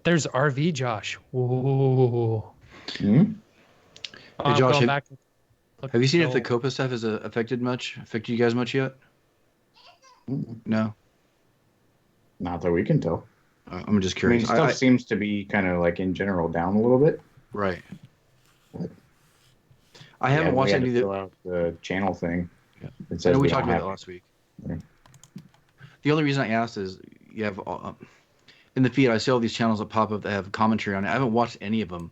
There's RV Josh. Ooh. Hmm? Hey, Josh, Going back. have you seen if the COPA stuff has affected you guys much yet? Mm-mm. No. Not that we can tell. I'm just I mean, curious. stuff seems to be kind of like in general down a little bit. Right. But I haven't watched we had any to of fill out the channel thing. Yeah. It I says know we we talked don't about have that last week. Yeah. The only reason I asked is you have in the feed I see all these channels that pop up that have commentary on it. I haven't watched any of them,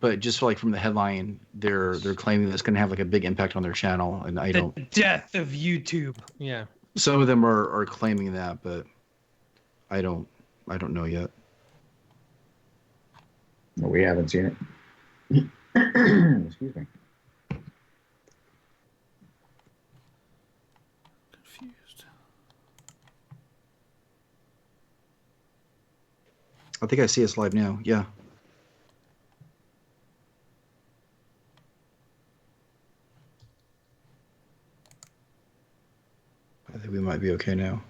but just like from the headline, they're claiming that it's going to have like a big impact on their channel, and I don't. The death of YouTube. Yeah. Some of them are claiming that, but I don't know yet. No, we haven't seen it. Excuse me. Confused. I think I see us live now. Yeah. I think we might be okay now.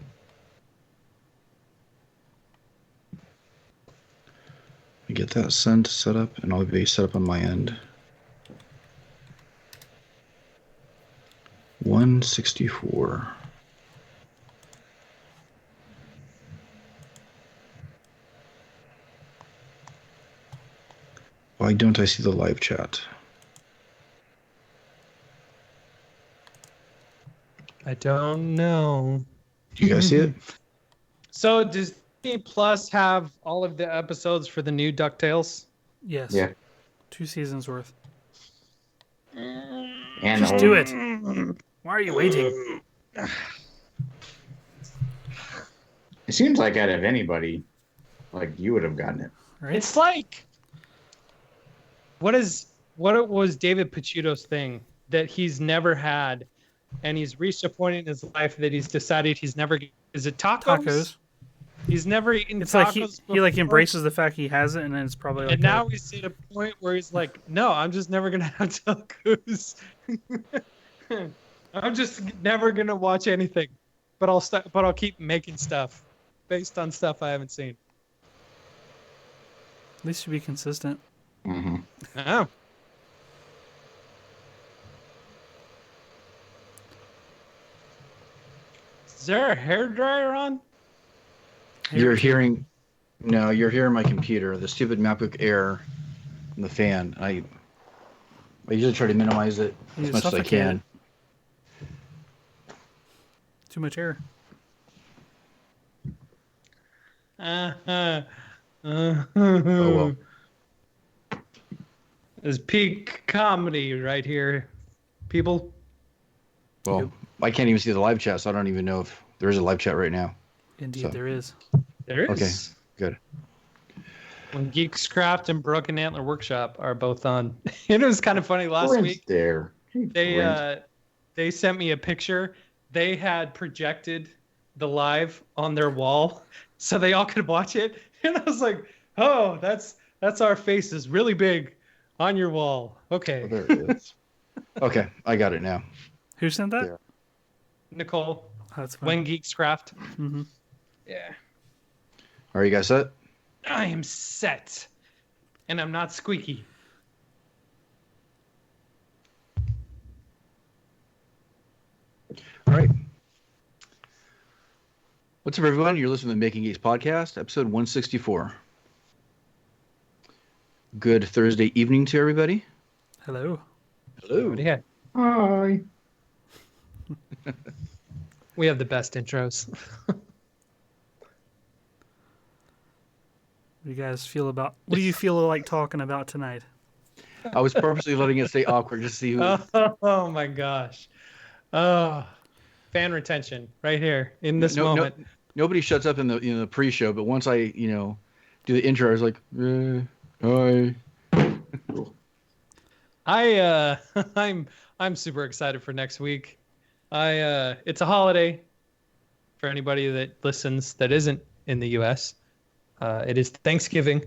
Get that sent set up, and I'll be set up on my end. 164. Why don't I see the live chat? I don't know. Do you guys see it? So does Disney Plus have all of the episodes for the new DuckTales? Yes. Yeah. 2 seasons worth. And Just do it. Why are you waiting? It seems like out of anybody, like you would have gotten it. Right? It's like what was David Picciuto's thing that he's never had, and he's reached a point in his life that he's decided he's never. Is it tacos? Tacos. He's never eaten It's tacos. like he like embraces the fact he has it, and then it's probably like. And now he's at a point where he's like, "No, I'm just never gonna have tacos. I'm just never gonna watch anything, but I'll keep making stuff based on stuff I haven't seen." At least you be consistent. Mm-hmm. Oh. Is there a hairdryer on? You're hearing my computer, the stupid MacBook Air, and the fan. I usually try to minimize it You as much as I suffocate can. Too much air. Oh well. It's peak comedy right here, people. Well, I can't even see the live chat, so I don't even know if there is a live chat right now. Indeed, So. there is. There is. Okay, good. When Geeks Craft and Broken Antler Workshop are both on. It was kind of funny last week. There. They sent me a picture. They had projected the live on their wall so they all could watch it. And I was like, "Oh, that's our faces really big on your wall." Okay. Oh, there it is. Okay, I got it now. Who sent that? There. Nicole, Oh, that's fine. When Geeks Craft. Mm-hmm. Yeah. Are you guys set? I am set. And I'm not squeaky. All right. What's up, everyone? You're listening to the Making Geeks podcast, episode 164. Good Thursday evening to everybody. Hello. Hello. Yeah. Hi. We have the best intros. What do you guys feel about? What do you feel like talking about tonight? I was purposely letting it stay awkward just to see who. Oh my gosh. Oh, fan retention right here in this moment. Nobody shuts up in the pre-show, but once I do the intro, I was like, hi. I'm super excited for next week. It's a holiday for anybody that listens that isn't in the US. It is Thanksgiving,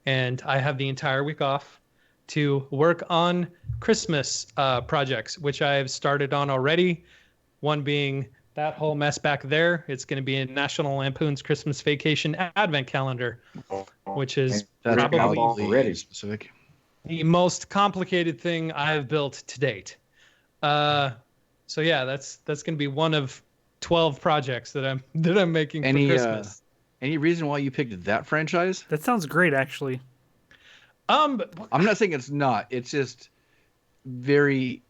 and I have the entire week off to work on Christmas projects, which I've started on already. One being that whole mess back there. It's going to be in National Lampoon's Christmas Vacation Advent Calendar. which is That's Rick and probably Ball already. specific. the most complicated thing I have built to date. So yeah, that's going to be one of 12 projects that I'm making for Christmas. Any reason why you picked that franchise? That sounds great, actually. I'm not saying it's not. It's just very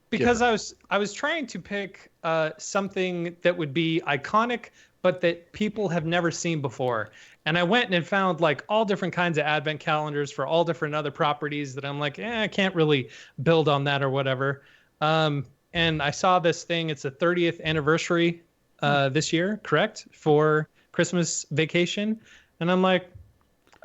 because I was trying to pick something that would be iconic, but that people have never seen before. And I went and found like all different kinds of advent calendars for all different other properties that I'm like, I can't really build on that or whatever. And I saw this thing. It's the 30th anniversary this year, correct? For Christmas Vacation. And I'm like,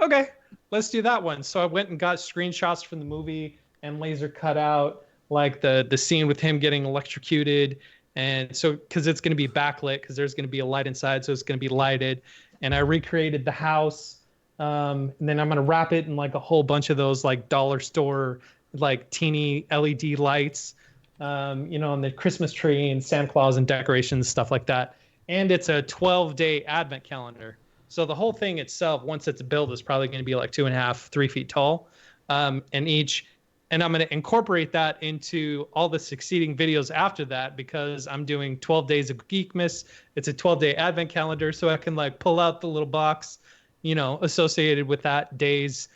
okay, let's do that one. So I went and got screenshots from the movie and laser cut out like the scene with him getting electrocuted. And so, because it's going to be backlit, because there's going to be a light inside, so it's going to be lighted. And I recreated the house. And then I'm going to wrap it in like a whole bunch of those like dollar store, like teeny LED lights, on the Christmas tree and Santa Claus and decorations, stuff like that. And it's a 12-day advent calendar. So the whole thing itself, once it's built, is probably going to be like 2.5, 3 feet tall. And I'm going to incorporate that into all the succeeding videos after that, because I'm doing 12 days of Geekmas. It's a 12-day advent calendar, so I can like pull out the little box, associated with that day's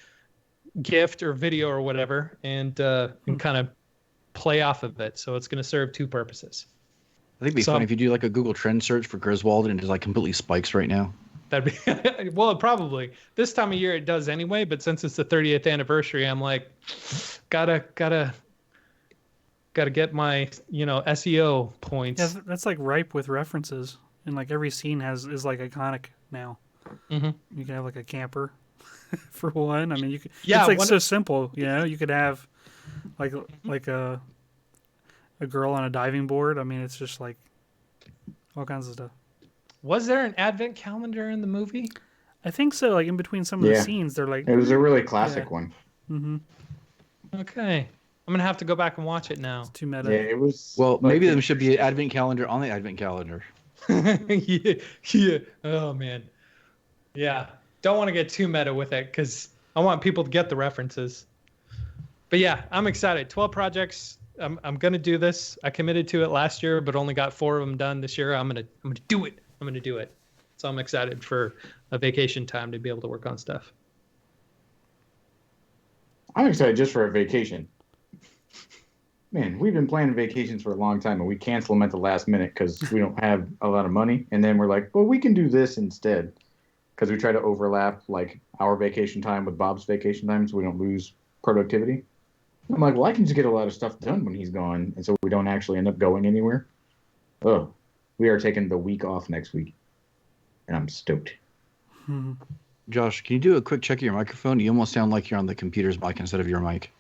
gift or video or whatever, and kind of play off of it. So it's going to serve two purposes. I think it'd be funny if you do like a Google Trend search for Griswold and it just like completely spikes right now. That'd be well, probably this time of year it does anyway. But since it's the 30th anniversary, I'm like, gotta get my SEO points. Yeah, that's like ripe with references, and like every scene is like iconic now. Mm-hmm. You can have like a camper, for one. I mean, you could. Yeah, it's like so simple. You could have like a girl on a diving board. I mean, it's just like all kinds of stuff. Was there an advent calendar in the movie? I think so. Like in between some of the scenes, they're like. It was a really classic one. Mm-hmm. Okay, I'm gonna have to go back and watch it now. It's too meta. Yeah, it was. Well, maybe there should be an advent calendar on the advent calendar. yeah. Oh man. Yeah. Don't want to get too meta with it because I want people to get the references. But yeah, I'm excited. 12 projects. I'm gonna do this. I committed to it last year, but only got 4 of them done this year. I'm gonna do it. I'm gonna do it. So I'm excited for a vacation time to be able to work on stuff. I'm excited just for a vacation. Man, we've been planning vacations for a long time, and we cancel them at the last minute because we don't have a lot of money. And then we're like, well, we can do this instead, because we try to overlap like our vacation time with Bob's vacation time, so we don't lose productivity. I'm like, well, I can just get a lot of stuff done when he's gone, and so we don't actually end up going anywhere. Oh, we are taking the week off next week, and I'm stoked. Josh, can you do a quick check of your microphone? You almost sound like you're on the computer's mic instead of your mic.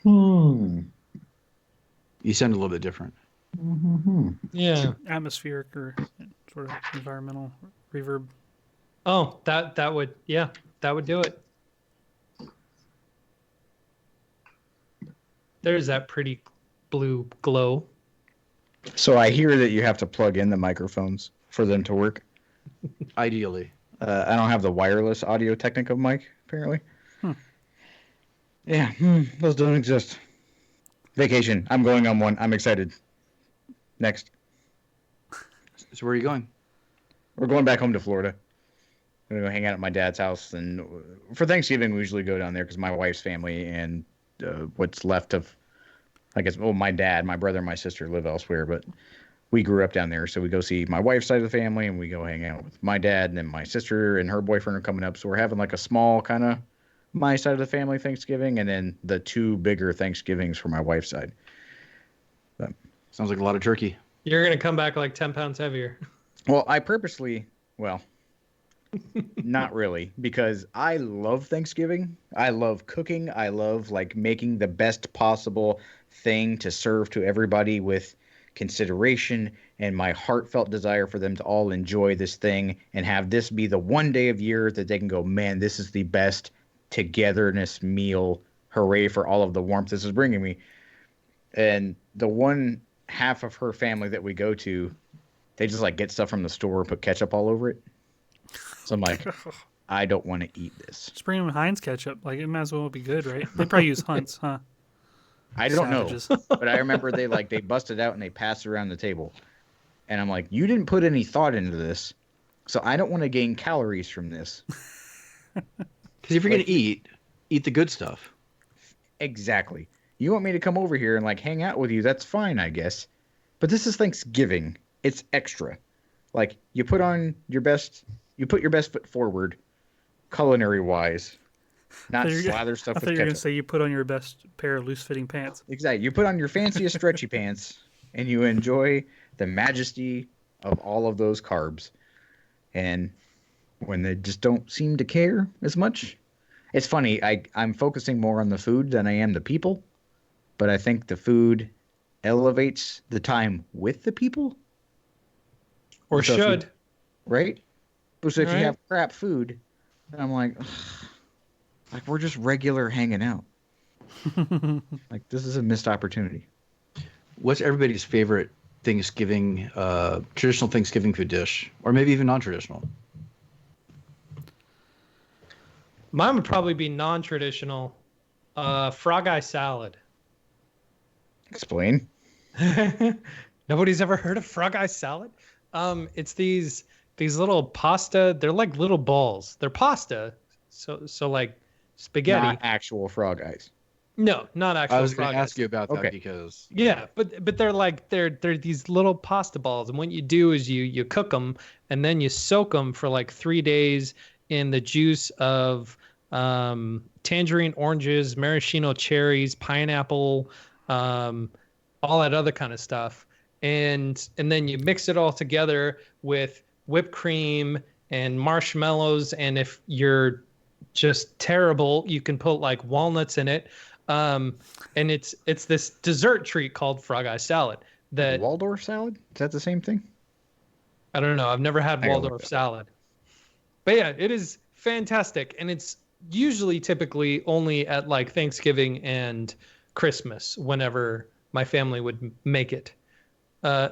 You sound a little bit different. Yeah. Atmospheric or sort of environmental reverb. Oh, that would do it. There's that pretty blue glow. So I hear that you have to plug in the microphones for them to work. Ideally. I don't have the wireless audio Technica mic, apparently. Yeah, those don't exist. Vacation. I'm going on one. I'm excited. Next. So where are you going? We're going back home to Florida. We're going to go hang out at my dad's house. And for Thanksgiving, we usually go down there because my wife's family and what's left of, I guess, my dad, my brother, and my sister live elsewhere. But we grew up down there. So we go see my wife's side of the family, and we go hang out with my dad. And then my sister and her boyfriend are coming up. So we're having like a small kind of my side of the family Thanksgiving, and then the 2 bigger Thanksgivings for my wife's side. But, sounds like a lot of turkey. You're going to come back like 10 pounds heavier. Well, not really, because I love Thanksgiving. I love cooking. I love like making the best possible thing to serve to everybody with consideration and my heartfelt desire for them to all enjoy this thing and have this be the one day of year that they can go, man, this is the best togetherness meal. Hooray for all of the warmth this is bringing me. And the one half of her family that we go to they just like get stuff from the store and put ketchup all over it. So I'm like, I don't want to eat this. Just bring them Heinz ketchup. Like, it might as well be good, right? They probably use Hunt's, huh? I don't Savages. know, but I remember they busted out and they passed it around the table, and I'm like, you didn't put any thought into this, so I don't want to gain calories from this. Because if you're gonna eat the good stuff. Exactly. You want me to come over here and like hang out with you? That's fine, I guess. But this is Thanksgiving. It's extra. Like you put your best foot forward, culinary wise. Not slather stuff I with thought you were going to ketchup. say you put on your best pair of loose-fitting pants. Exactly. You put on your fanciest stretchy pants, and you enjoy the majesty of all of those carbs. And when they just don't seem to care as much, it's funny. I'm focusing more on the food than I am the people, but I think the food elevates the time with the people. Or So if you- should. right? So if you Right. have crap food, then I'm like, ugh, like we're just regular hanging out. Like this is a missed opportunity. What's everybody's favorite Thanksgiving, traditional Thanksgiving food dish, or maybe even non-traditional? Mine would probably be non-traditional. Frog eye salad. Explain. Nobody's ever heard of frog eye salad? It's these little pasta. They're like little balls. They're pasta. So like spaghetti. Not actual frog eyes. No, not actual I was frog going to ask eyes. you about that Okay. because Yeah, but they're like they're these little pasta balls, and what you do is you cook them and then you soak them for like 3 days in the juice of tangerine, oranges, maraschino cherries, pineapple, all that other kind of stuff, and then you mix it all together with whipped cream and marshmallows, and if you're just terrible, you can put like walnuts in it. And it's this dessert treat called frog eye salad that Waldorf salad? Is that the same thing? I don't know. I've never had I gotta look Waldorf that up. salad, but yeah, it is fantastic, and it's usually typically only at like Thanksgiving and Christmas whenever my family would make it.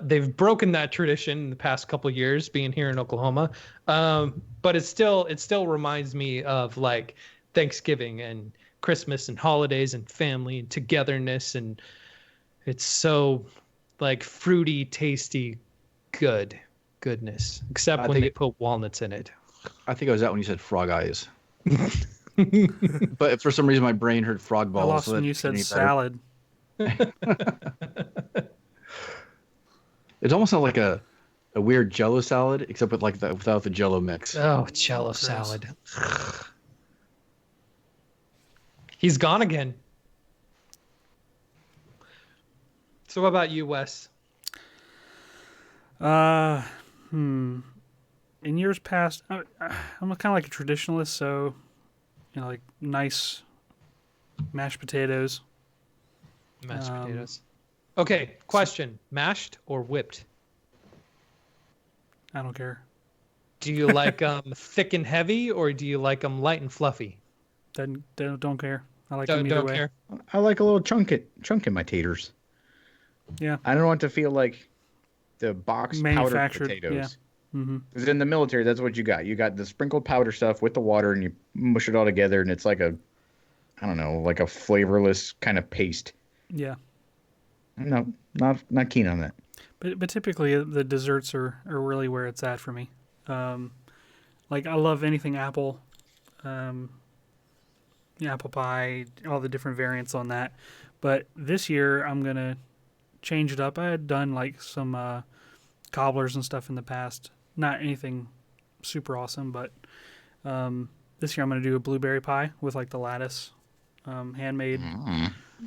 They've broken that tradition in the past couple years, being here in Oklahoma, but it still reminds me of like Thanksgiving and Christmas and holidays and family and togetherness, and it's so like fruity, tasty, goodness. Except I when think they it- put walnuts in it. I think I was out when you said frog eyes. But for some reason, my brain heard frog I balls. lost so when that you didn't get said any better. salad. It almost sounds like a weird Jello salad, except with without the Jello mix. Oh, Jello Gross. salad. He's gone again. So what about you, Wes? In years past, I'm kind of like a traditionalist, so like nice mashed potatoes. Mashed potatoes. Okay, question. Mashed or whipped? I don't care. Do you like them thick and heavy, or do you like them light and fluffy? Then don't care. I like them either Don't way. care. I like a little chunk in my taters. Yeah. I don't want to feel like the box powdered Manufactured, potatoes. yeah. Mm-hmm. Because in the military, that's what you got. You got the sprinkled powder stuff with the water, and you mush it all together, and it's like I don't know, like a flavorless kind of paste. Yeah. No, not keen on that. But typically the desserts are really where it's at for me. Like I love anything apple, apple pie, all the different variants on that. But this year I'm gonna change it up. I had done like some cobblers and stuff in the past. Not anything super awesome, but this year I'm gonna do a blueberry pie with like the lattice, handmade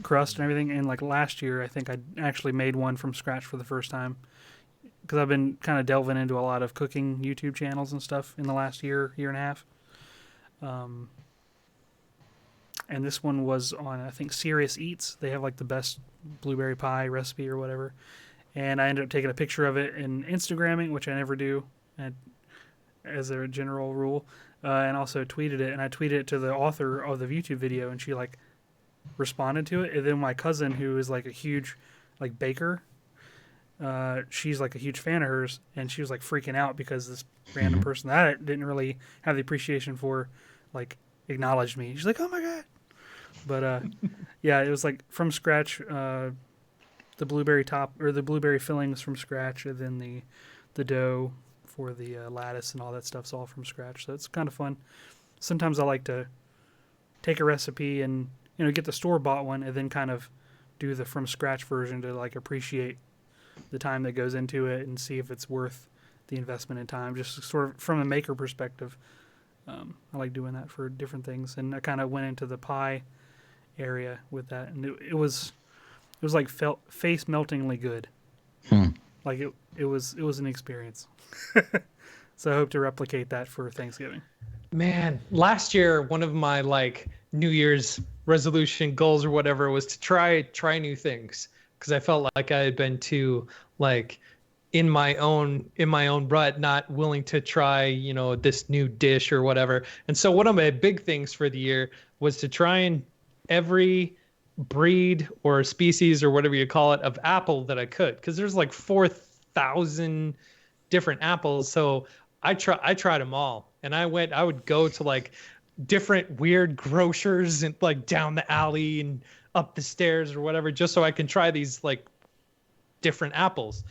crust and everything. And like last year, I think I actually made one from scratch for the first time because I've been kind of delving into a lot of cooking YouTube channels and stuff in the last year and a half. And this one was on, I think, Serious Eats. They have like the best blueberry pie recipe or whatever. And I ended up taking a picture of it and Instagramming, which I never do as a general rule, and also tweeted it. And I tweeted it to the author of the YouTube video, and she like responded to it. And then my cousin, who is like a huge like baker, she's like a huge fan of hers, and she was like freaking out because this random person that I didn't really have the appreciation for, like, acknowledged me. She's like, "Oh my god!" But yeah, it was like from scratch. The blueberry the blueberry fillings from scratch, and then the dough for the lattice and all that stuff's all from scratch. So it's kind of fun. Sometimes I like to take a recipe and get the store bought one, and then kind of do the from scratch version to like appreciate the time that goes into it and see if it's worth the investment in time. Just sort of from a maker perspective, I like doing that for different things. And I kind of went into the pie area with that, and it was like face meltingly good. Like it was an experience. So I hope to replicate that for Thanksgiving. Man, last year one of my like New Year's resolution goals or whatever was to try new things, because I felt like I had been too like in my own rut, not willing to try this new dish or whatever. And so one of my big things for the year was to try and every breed or species or whatever you call it of apple that I could, because there's like 4,000 different apples. So I tried them all, and I would go to like different weird grocers and like down the alley and up the stairs or whatever, just so I can try these like different apples.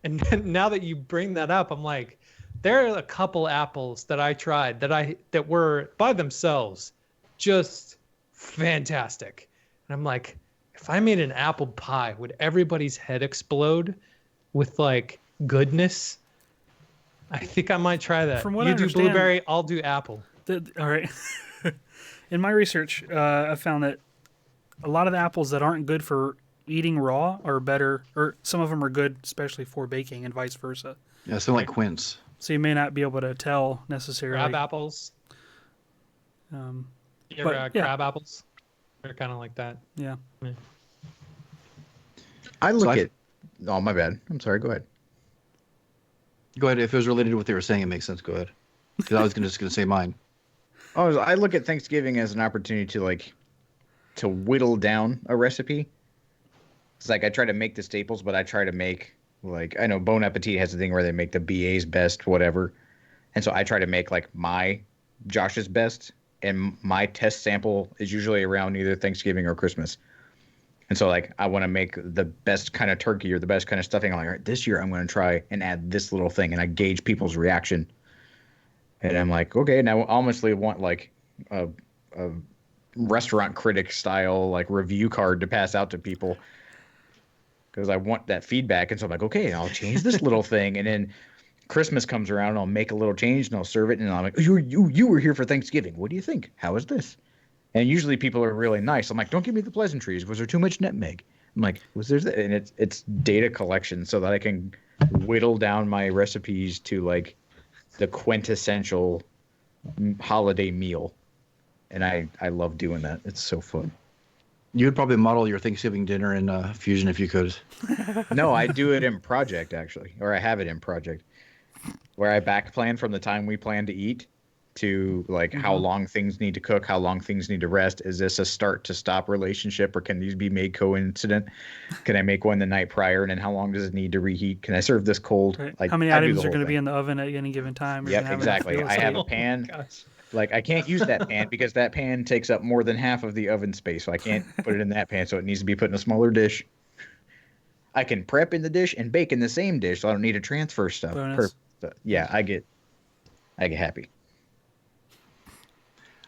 And now that you bring that up, I'm like, there are a couple apples that I tried that were by themselves just fantastic. And I'm like, if I made an apple pie, would everybody's head explode with like goodness? I think I might try that. From what you I do understand, blueberry, I'll do apple. All right. In my research, I found that a lot of the apples that aren't good for eating raw are better, or some of them are good, especially for baking, and vice versa. Yeah, something like quince. So you may not be able to tell necessarily. Crab apples. Um, You ever but, had yeah. crab apples? They're kind of like that. Yeah. I look at. Oh, my bad. I'm sorry. Go ahead. Go ahead. If it was related to what they were saying, it makes sense. Go ahead. Because I was just going to say mine. Oh, I look at Thanksgiving as an opportunity to whittle down a recipe. It's like I try to make the staples, but I try to make like, I know Bon Appetit has a thing where they make the BA's best, whatever. And so I try to make like Josh's best, and my test sample is usually around either Thanksgiving or Christmas. And so like I want to make the best kind of turkey or the best kind of stuffing. I'm like, all right, this year I'm going to try and add this little thing, and I gauge people's reaction. And I'm like, okay, now I honestly want like a restaurant critic style like review card to pass out to people, because I want that feedback. And so I'm like, okay, I'll change this little thing. And then Christmas comes around and I'll make a little change and I'll serve it. And I'm like, you were here for Thanksgiving. What do you think? How is this? And usually people are really nice. I'm like, don't give me the pleasantries. Was there too much nutmeg? I'm like, was there that? And it's data collection so that I can whittle down my recipes to like the quintessential holiday meal. And I love doing that. It's so fun. You would probably model your Thanksgiving dinner in Fusion if you could. No, I do it in Project, actually. Or I have it in Project, where I back plan from the time we plan to eat to like how long things need to cook, how long things need to rest. Is this a start to stop relationship, or can these be made coincident? Can I make one the night prior, and then how long does it need to reheat? Can I serve this cold? Right. Like, how many I do items the are going to whole be thing. in the oven at any given time? Yep, exactly. I have a pan. Gosh. Like, I can't use that pan because that pan takes up more than half of the oven space. So I can't put it in that pan. So it needs to be put in a smaller dish. I can prep in the dish and bake in the same dish, so I don't need to transfer stuff. Bonus. Yeah, I get happy.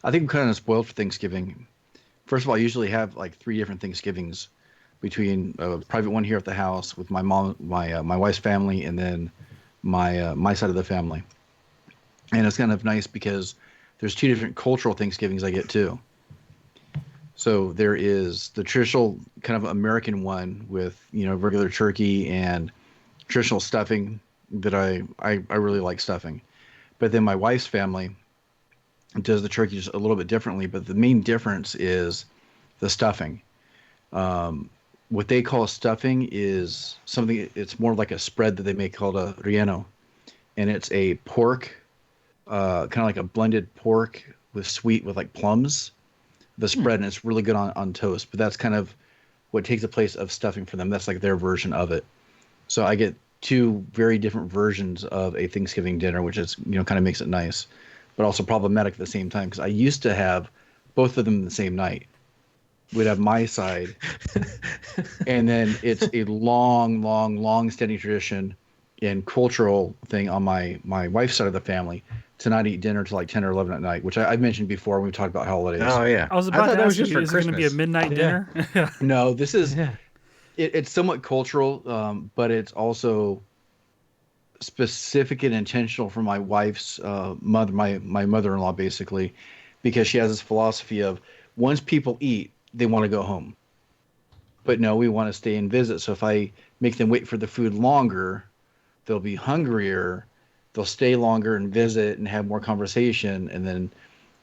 I think I'm kind of spoiled for Thanksgiving. First of all, I usually have like 3 different Thanksgivings, between a private one here at the house with my mom, my wife's family, and then my side of the family. And it's kind of nice because there's 2 different cultural Thanksgivings I get too. So there is the traditional kind of American one with, regular turkey and traditional stuffing that I really like stuffing. But then my wife's family does the turkey just a little bit differently. But the main difference is the stuffing. What they call stuffing is something, it's more like a spread that they make called a relleno. And it's a pork, kind of like a blended pork with like plums, the spread, and it's really good on toast. But that's kind of what takes the place of stuffing for them. That's like their version of it. So I get two very different versions of a Thanksgiving dinner, which is, kind of makes it nice, but also problematic at the same time. Because I used to have both of them the same night. We'd have my side, and then it's a long, long, long standing tradition and cultural thing on my wife's side of the family to not eat dinner till like 10 or 11 at night, which I've mentioned before when we talked about holidays. Oh yeah. I was about thought to that was ask just you, for is it going to be a Christmas. midnight Yeah. dinner? No, this is Yeah. it's somewhat cultural, but it's also specific and intentional for my wife's mother, my mother-in-law, basically, because she has this philosophy of once people eat, they want to go home. But no, we want to stay and visit. So if I make them wait for the food longer, they'll be hungrier. They'll stay longer and visit and have more conversation. And then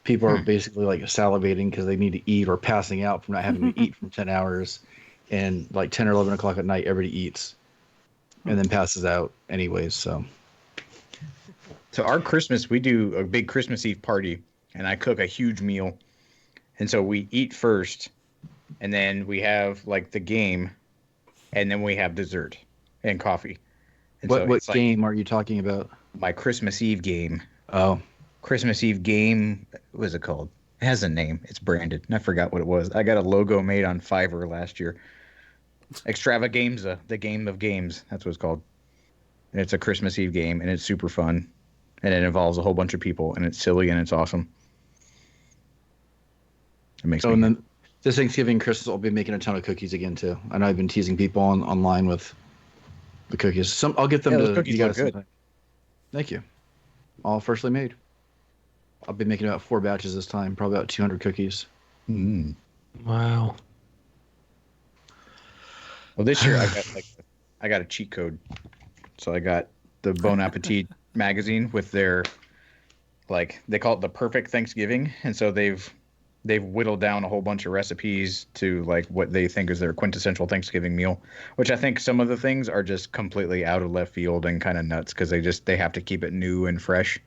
people are basically like salivating because they need to eat or passing out from not having to eat from 10 hours. And like 10 or 11 o'clock at night, everybody eats and then passes out anyways. So our Christmas, we do a big Christmas Eve party, and I cook a huge meal. And so we eat first, and then we have like the game, and then we have dessert and coffee. And what it's like game are you talking about? my Christmas Eve game. Oh, Christmas Eve game. What is it called? It has a name. It's branded. And I forgot what it was. I got a logo made on Fiverr last year. Extravaganza, the game of games. That's what it's called. And it's a Christmas Eve game, and it's super fun. And it involves a whole bunch of people, and it's silly and it's awesome. It makes so me. and then this Thanksgiving, Christmas, I'll be making a ton of cookies again too. I know I've been teasing people online with the cookies. I'll get them Yeah, those to cookies you look guys. good. Sometime. Thank you. All freshly made. I'll be making about 4 batches this time, probably about 200 cookies. Mm. Wow. Well, this year I got a cheat code. So I got the Bon Appetit magazine with their they call it the perfect Thanksgiving, and so they've whittled down a whole bunch of recipes to like what they think is their quintessential Thanksgiving meal, which I think some of the things are just completely out of left field and kind of nuts because they have to keep it new and fresh.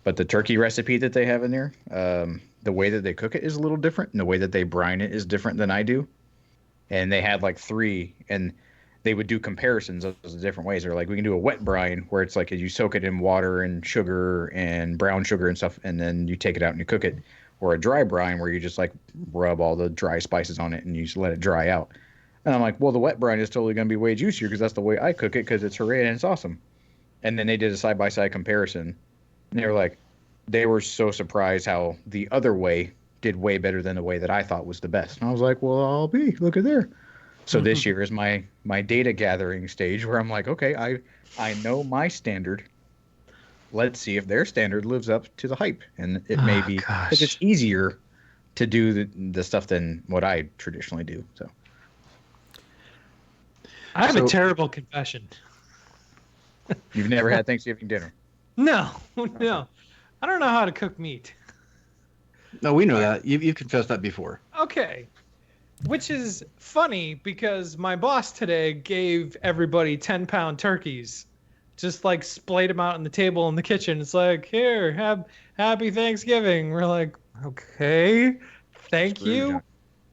But the turkey recipe that they have in there, the way that they cook it is a little different, and the way that they brine it is different than I do. And they had like 3, and they would do comparisons of those different ways. They're like, we can do a wet brine where it's like you soak it in water and sugar and brown sugar and stuff, and then you take it out and you cook it. Or a dry brine where you just like rub all the dry spices on it and you just let it dry out. And I'm like, well, the wet brine is totally going to be way juicier because that's the way I cook it because it's hooray and it's awesome. And then they did a side-by-side comparison. And they were so surprised how the other way did way better than the way that I thought was the best. And I was like, well, look at there. So this year is my data gathering stage where I'm like, okay, I know my standard. Let's see if their standard lives up to the hype. And it may be because it's easier to do the stuff than what I traditionally do. So I have a terrible confession. You've never had Thanksgiving dinner? No. I don't know how to cook meat. No, we know that. You've confessed that before. Okay. Which is funny because my boss today gave everybody 10-pound turkeys. Just like splayed them out on the table in the kitchen. It's like, here, have happy Thanksgiving. We're like, okay, thank you.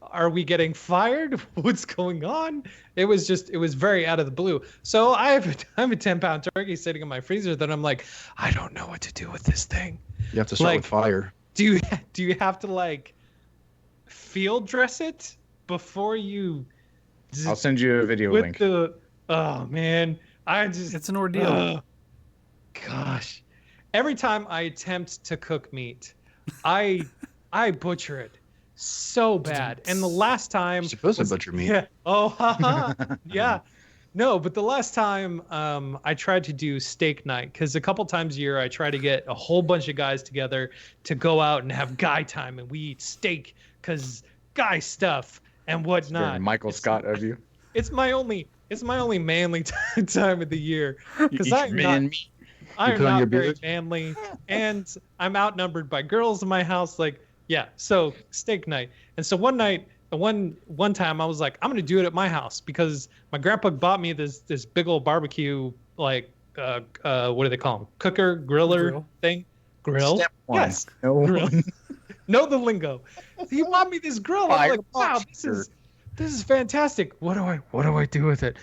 Are we getting fired? What's going on? It was very out of the blue. So I have a 10-pound turkey sitting in my freezer that I'm like, I don't know what to do with this thing. You have to start with fire. Do you have to like field dress it before you? I'll send you a video link. Oh man, it's an ordeal. Gosh, every time I attempt to cook meat, I butcher it so bad. And the last time You're supposed to butcher meat. Yeah. Oh, haha. Yeah. No, but the last time I tried to do steak night, because a couple times a year I try to get a whole bunch of guys together to go out and have guy time, and we eat steak because guy stuff and whatnot. Michael Scott of you. It's my only manly time of the year because I'm not very manly, and I'm outnumbered by girls in my house. Like, yeah, so steak night. And so one night, one time I was like, I'm gonna do it at my house because my grandpa bought me this big old barbecue, like what do they call them? Cooker, griller thing. Grill. Step one. Yes. No. Grill. Know the lingo. He bought me this grill. I'm like, wow, this is fantastic. What do I do with it?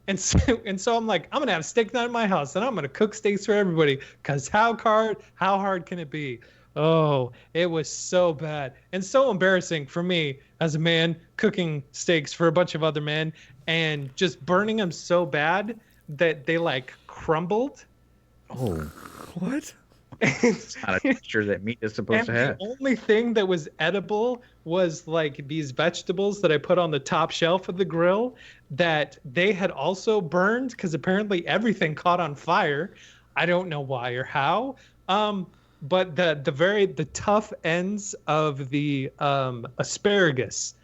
And so I'm like, I'm gonna have steak night at my house, and I'm gonna cook steaks for everybody. Cause how hard can it be? Oh, it was so bad and so embarrassing for me as a man cooking steaks for a bunch of other men and just burning them so bad that they like crumbled. Oh, What? it's not a texture that meat is supposed And to the have. only thing that was edible was like these vegetables that I put on the top shelf of the grill that they had also burned because apparently everything caught on fire. I don't know why or how. But the tough ends of the asparagus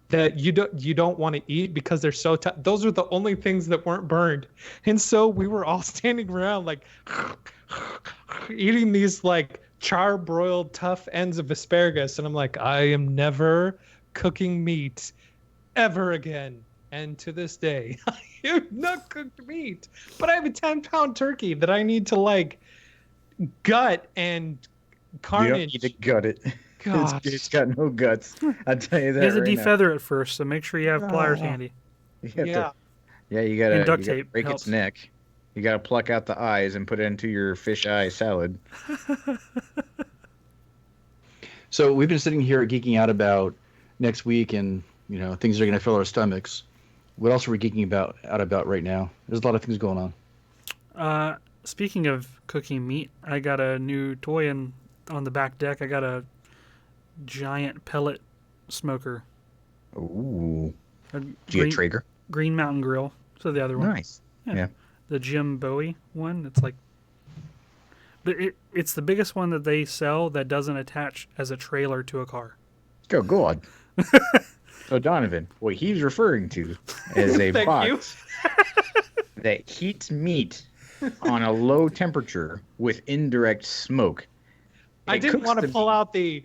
that you don't want to eat because they're so tough. Those are the only things that weren't burned. And so we were all standing around like eating these like char-broiled tough ends of asparagus, and I'm like, I am never cooking meat ever again. And to this day, I have not cooked meat. But I have a 10-pound turkey that I need to like gut and You don't carnage. need to gut it. Gosh. It's got no guts. I'll tell you You that have to right now. defeather it first, so make sure you have pliers Oh. handy. You have Yeah. to, yeah, you And gotta, duct you gotta tape break helps. its neck. You gotta pluck out the eyes and put it into your fish eye salad. So we've been sitting here geeking out about next week, and things are going to fill our stomachs. What else are we geeking out about right now? There's a lot of things going on. Speaking of cooking meat, I got a new toy on the back deck. I got a giant pellet smoker. Ooh. A Did you get Traeger? Green Mountain Grill. So the other one. Nice. Yeah. The Jim Bowie one. It's like, but it's the biggest one that they sell that doesn't attach as a trailer to a car. Go God. So Donovan, what he's referring to is a Thank box that heats meat on a low temperature with indirect smoke. I It didn't cooks want to the pull out the.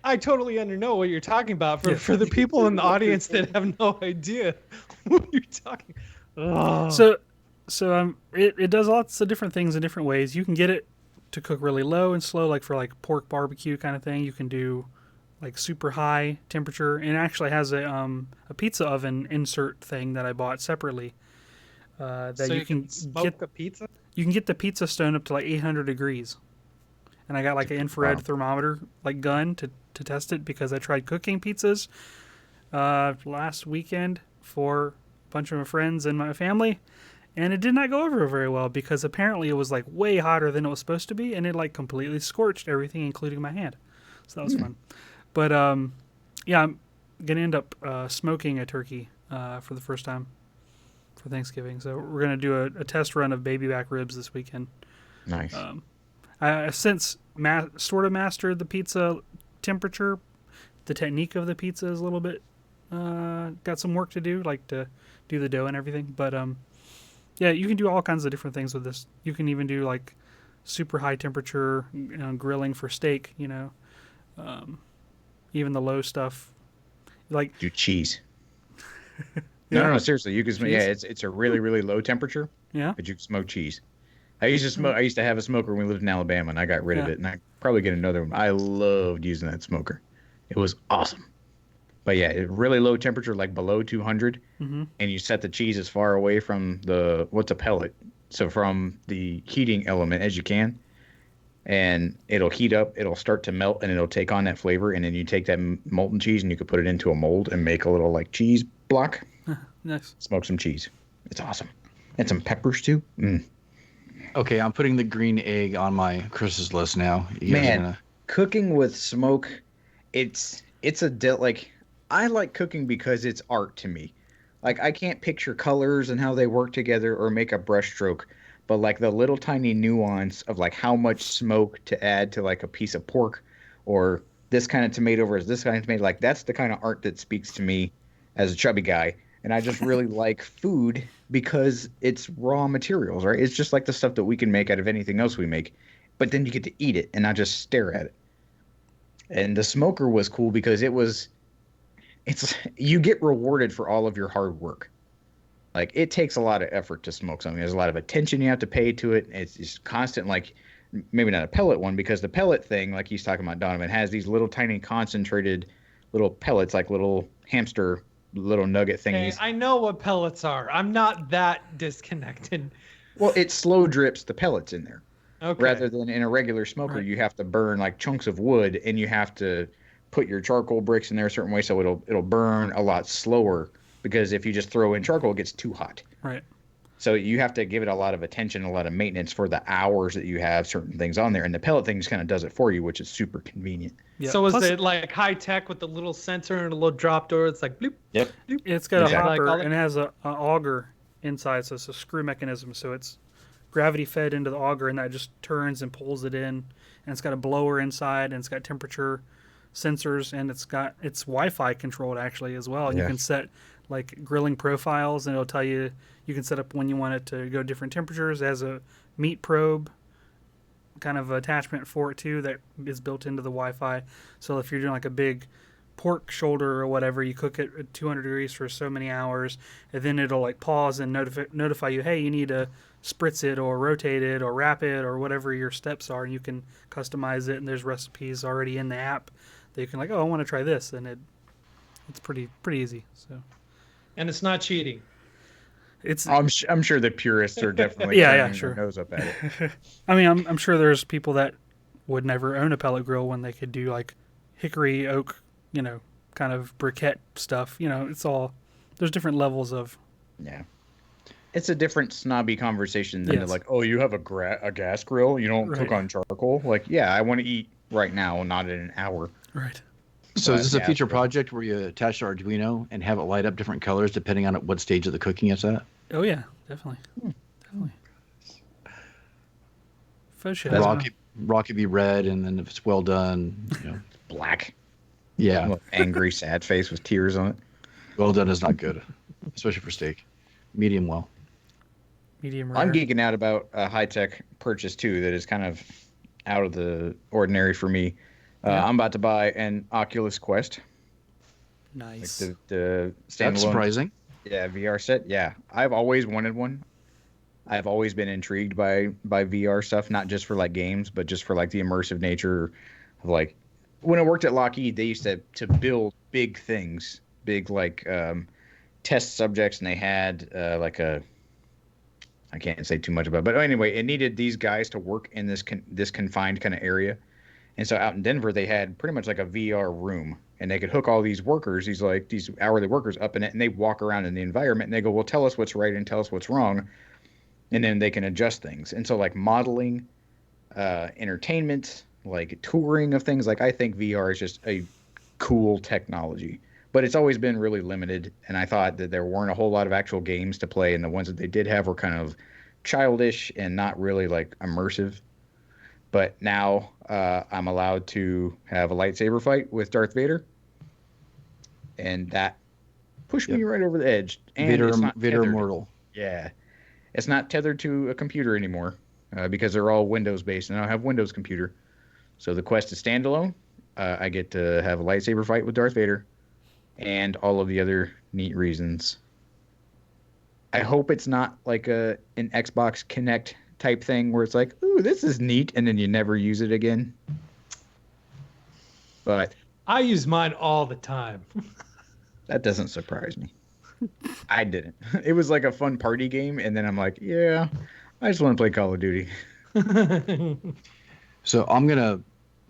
I totally know what you're talking about. For the people in the audience that have no idea what you're talking. Oh. So it does lots of different things in different ways. You can get it to cook really low and slow, like for like pork barbecue kind of thing. You can do like super high temperature, and it actually has a pizza oven insert thing that I bought separately. That So you can smoke get a pizza. you can get the pizza stone up to like 800 degrees. And I got like an infrared Wow. thermometer like gun to test it because I tried cooking pizzas last weekend for a bunch of my friends and my family, and it did not go over very well because apparently it was like way hotter than it was supposed to be, and it like completely scorched everything, including my hand. So that was fun. But yeah, I'm gonna end up smoking a turkey for the first time for Thanksgiving. So we're gonna do a test run of baby back ribs this weekend. Nice. I since sort of mastered the pizza temperature. The technique of the pizza is a little bit got some work to do, like to do the dough and everything. But yeah, you can do all kinds of different things with this. You can even do like super high temperature grilling for steak. Even the low stuff, like Do cheese. Yeah. No, seriously. You can smoke. Yeah, Cheese? it's a really, really low temperature, yeah. but you can smoke cheese. I used to smoke. I used to have a smoker when we lived in Alabama, and I got rid of Yeah. it, and I probably get another one. I loved using that smoker. It was awesome. But yeah, really low temperature, like below 200, Mm-hmm. and you set the cheese as far away from what's a pellet, so from the heating element as you can, and it'll heat up. It'll start to melt, and it'll take on that flavor. And then you take that molten cheese, and you can put it into a mold and make a little like cheese block. Nice. Smoke some cheese. It's awesome, and some peppers too. Okay, I'm putting the green egg on my Chris's list now. You guys are Man, gonna- cooking with smoke, it's like I like cooking because it's art to me. Like I can't picture colors and how they work together or make a brushstroke, but like the little tiny nuance of like how much smoke to add to like a piece of pork, or this kind of tomato versus this kind of tomato, like that's the kind of art that speaks to me as a chubby guy. And I just really like food because it's raw materials, right? It's just like the stuff that we can make out of anything else we make, but then you get to eat it and not just stare at it. And the smoker was cool because it's you get rewarded for all of your hard work. Like it takes a lot of effort to smoke something. There's a lot of attention you have to pay to it. It's just constant, like maybe not a pellet one, because the pellet thing, like he's talking about, Donovan, has these little tiny concentrated little pellets, like little hamster little nugget Hey, thingies. I know what pellets are. I'm not that disconnected. Well, it slow drips the pellets in there. Okay. Rather than in a regular smoker, Right. you have to burn like chunks of wood, and you have to put your charcoal bricks in there a certain way so it'll burn a lot slower. Because if you just throw in charcoal, it gets too hot. Right. So you have to give it a lot of attention, a lot of maintenance for the hours that you have certain things on there. And the pellet thing just kind of does it for you, which is super convenient. Yeah. So is Plus, it like high tech with the little sensor and a little drop door? It's like bloop. Yep. bloop. it's got Exactly. a Like hopper all the- and it has a auger inside, so it's a screw mechanism. So it's gravity fed into the auger, and that just turns and pulls it in. And it's got a blower inside, and it's got temperature sensors, and it's Wi-Fi controlled actually as well. And you Yeah. can set like grilling profiles, and it'll tell you can set up when you want it to go different temperatures. It has a meat probe kind of attachment for it too that is built into the Wi-Fi. So if you're doing like a big pork shoulder or whatever, you cook it at 200 degrees for so many hours, and then it'll like pause and notify you, hey, you need to spritz it or rotate it or wrap it or whatever your steps are, and you can customize it. And there's recipes already in the app that you can like, oh, I want to try this, and it's pretty easy. So And it's not cheating. it's I'm sure the purists are definitely Yeah, turning sure. their nose up at it. I mean, I'm sure there's people that would never own a pellet grill when they could do like hickory oak, kind of briquette stuff. It's all there's different levels of. Yeah. It's a different snobby conversation than Yes. like, oh, you have a gas grill, you don't cook Right. on charcoal. Like, yeah, I want to eat right now, not in an hour. Right. So is this a Yeah, future sure. project where you attach to Arduino and have it light up different colors depending on what stage of the cooking it's at? Oh yeah, definitely. Definitely. Faux show. Raw could be red, and then if it's well done, Black. yeah, Look, angry, sad face with tears on it. well done is not good, especially for steak. Medium well. Medium rare. I'm geeking out about a high-tech purchase too that is kind of out of the ordinary for me. Yeah. I'm about to buy an Oculus Quest, like Nice. the That's standalone surprising. VR set. Yeah, I've always wanted one. I've always been intrigued by VR stuff, not just for like games, but just for like the immersive nature of like when I worked at Lockheed, they used to build big things, big like test subjects, and they had like I can't say too much about it, but anyway, it needed these guys to work in this confined kind of area. And so out in Denver, they had pretty much like a VR room, and they could hook all these workers, these hourly workers up in it, and they walk around in the environment, and they go, well, tell us what's right and tell us what's wrong. And then they can adjust things. And so like modeling, entertainment, like touring of things, like I think VR is just a cool technology, but it's always been really limited. And I thought that there weren't a whole lot of actual games to play. And the ones that they did have were kind of childish and not really like immersive. But now I'm allowed to have a lightsaber fight with Darth Vader. And that pushed me right over the edge. And Vader, it's not Vader tethered. Immortal. Yeah. It's not tethered to a computer anymore because they're all Windows based, and I don't have Windows computer. So the Quest is standalone. I get to have a lightsaber fight with Darth Vader and all of the other neat reasons. I hope it's not like an Xbox Kinect type thing where it's like, ooh, this is neat, and then you never use it again. But I use mine all the time. that doesn't surprise me. I didn't. It was like a fun party game, and then I'm like, yeah, I just want to play Call of Duty. So I'm gonna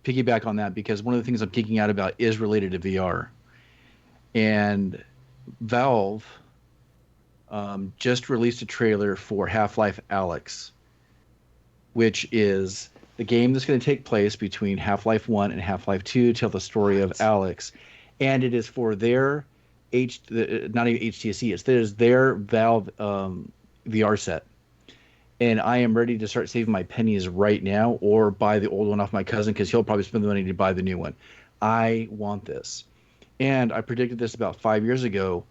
piggyback on that because one of the things I'm geeking out about is related to VR, and Valve just released a trailer for Half-Life Alyx, which is the game that's going to take place between Half-Life 1 and Half-Life 2, tell the story of Alyx, and it is for their not even HTC, it is their Valve VR set. And I am ready to start saving my pennies right now or buy the old one off my cousin because he'll probably spend the money to buy the new one. I want this. And I predicted this about 5 years ago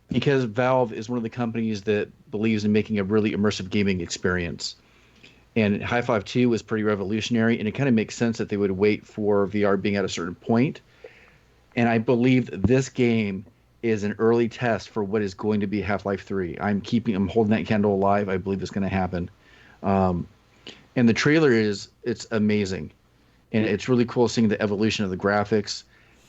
because Valve is one of the companies that believes in making a really immersive gaming experience. And Half-Life 2 was pretty revolutionary, and it kind of makes sense that they would wait for VR being at a certain point. And I believe this game is an early test for what is going to be Half-Life 3. I'm holding that candle alive. I believe it's going to happen. And the trailer it's amazing. And it's really cool seeing the evolution of the graphics.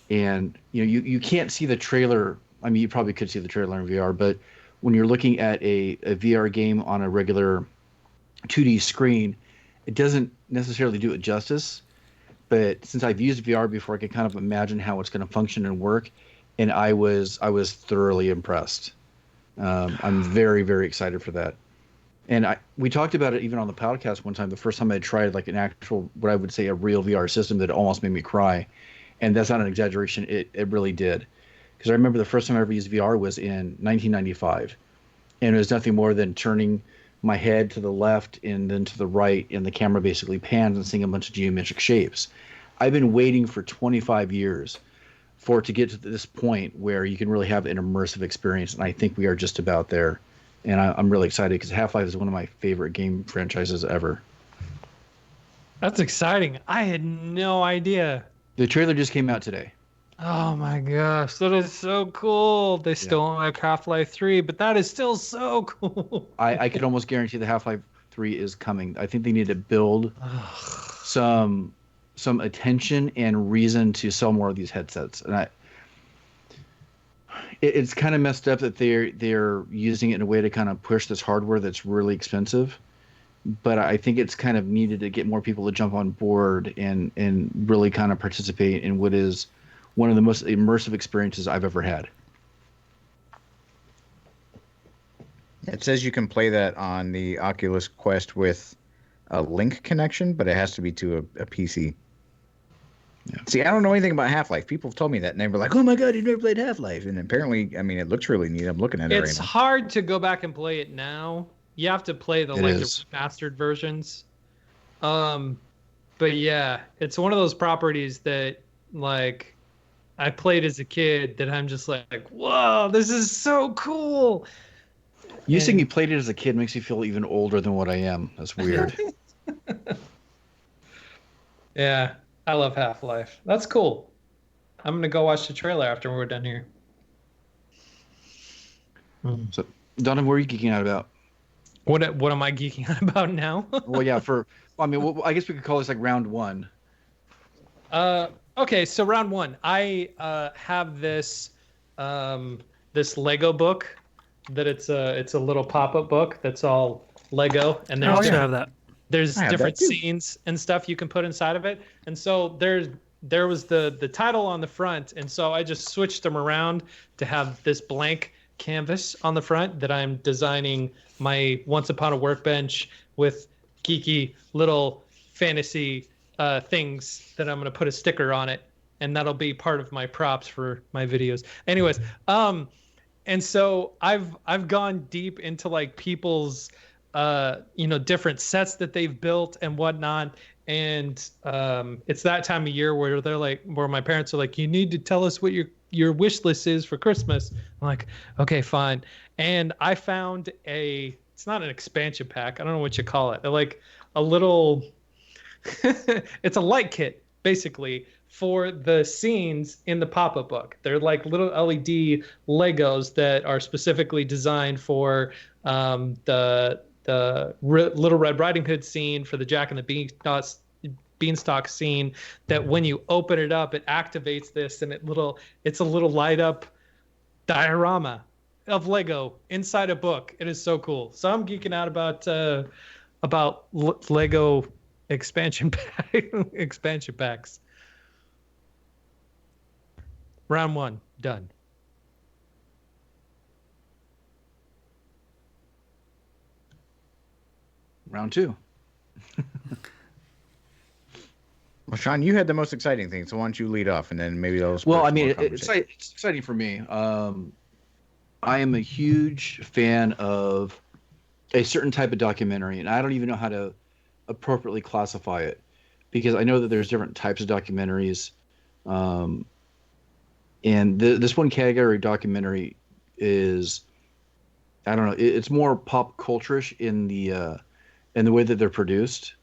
And you can't see the trailer I mean, you probably could see the trailer in VR, but when you're looking at a VR game on a regular 2D screen, it doesn't necessarily do it justice. But since I've used VR before, I can kind of imagine how it's going to function and work, and I was thoroughly impressed. I'm very, very excited for that. And we talked about it even on the podcast one time. The first time I tried like an actual, what I would say, a real VR system that almost made me cry, and that's not an exaggeration. It really did, because I remember the first time I ever used VR was in 1995, and it was nothing more than turning my head to the left and then to the right, and the camera basically pans and seeing a bunch of geometric shapes. I've been waiting for 25 years for it to get to this point where you can really have an immersive experience, and I think we are just about there. And I'm really excited because Half-Life is one of my favorite game franchises ever. That's exciting. I had no idea. The trailer just came out today. Oh my gosh, that is so cool. They still don't like Half-Life 3, but that is still so cool. I could almost guarantee the Half-Life 3 is coming. I think they need to build some attention and reason to sell more of these headsets. And it's kind of messed up that they're using it in a way to kind of push this hardware that's really expensive. But I think it's kind of needed to get more people to jump on board and really kind of participate in what is one of the most immersive experiences I've ever had. It says you can play that on the Oculus Quest with a link connection, but it has to be to a PC. Yeah. See, I don't know anything about Half-Life. People have told me that, and they were like, "Oh my god, you've never played Half-Life?" And apparently, I mean, it looks really neat. I'm looking at it right now. It's hard to go back and play it now. You have to play the remastered versions. But yeah, it's one of those properties that like I played as a kid that I'm just like, whoa, this is so cool. You saying you played it as a kid makes me feel even older than what I am. That's weird. Yeah, I love Half-Life. That's cool. I'm gonna go watch the trailer after we're done here. So, Donovan, what are you geeking out about? What am I geeking out about now? Well, yeah, I guess we could call this like round one. Okay, so round one. I have this this Lego book that it's a little pop-up book that's all Lego, and I also have that. there's different scenes and stuff you can put inside of it. And so there was the title on the front, and so I just switched them around to have this blank canvas on the front that I'm designing my Once Upon a Workbench with geeky little fantasy things that I'm going to put a sticker on it, and that'll be part of my props for my videos. Anyways, and so I've gone deep into like people's different sets that they've built and whatnot. And it's that time of year where where my parents are like, you need to tell us what your wish list is for Christmas. I'm like, okay, fine. And I found it's not an expansion pack. I don't know what you call it. They're like a little, it's a light kit basically for the scenes in the pop-up book. They're like little LED Legos that are specifically designed for the Little Red Riding Hood scene, for the Jack and the Beanstalk scene, that when you open it up, it activates this, and it's a little light up diorama of Lego inside a book. It is so cool. So I'm geeking out about Lego expansion packs. Round one done. Round two. Well, Sean, you had the most exciting thing, so why don't you lead off, and then maybe those. Well, I mean, it's exciting for me. I am a huge fan of a certain type of documentary, and I don't even know how to appropriately classify it, because I know that there's different types of documentaries. And this one category documentary is, I don't know, it's more pop culture-ish in the way that they're produced.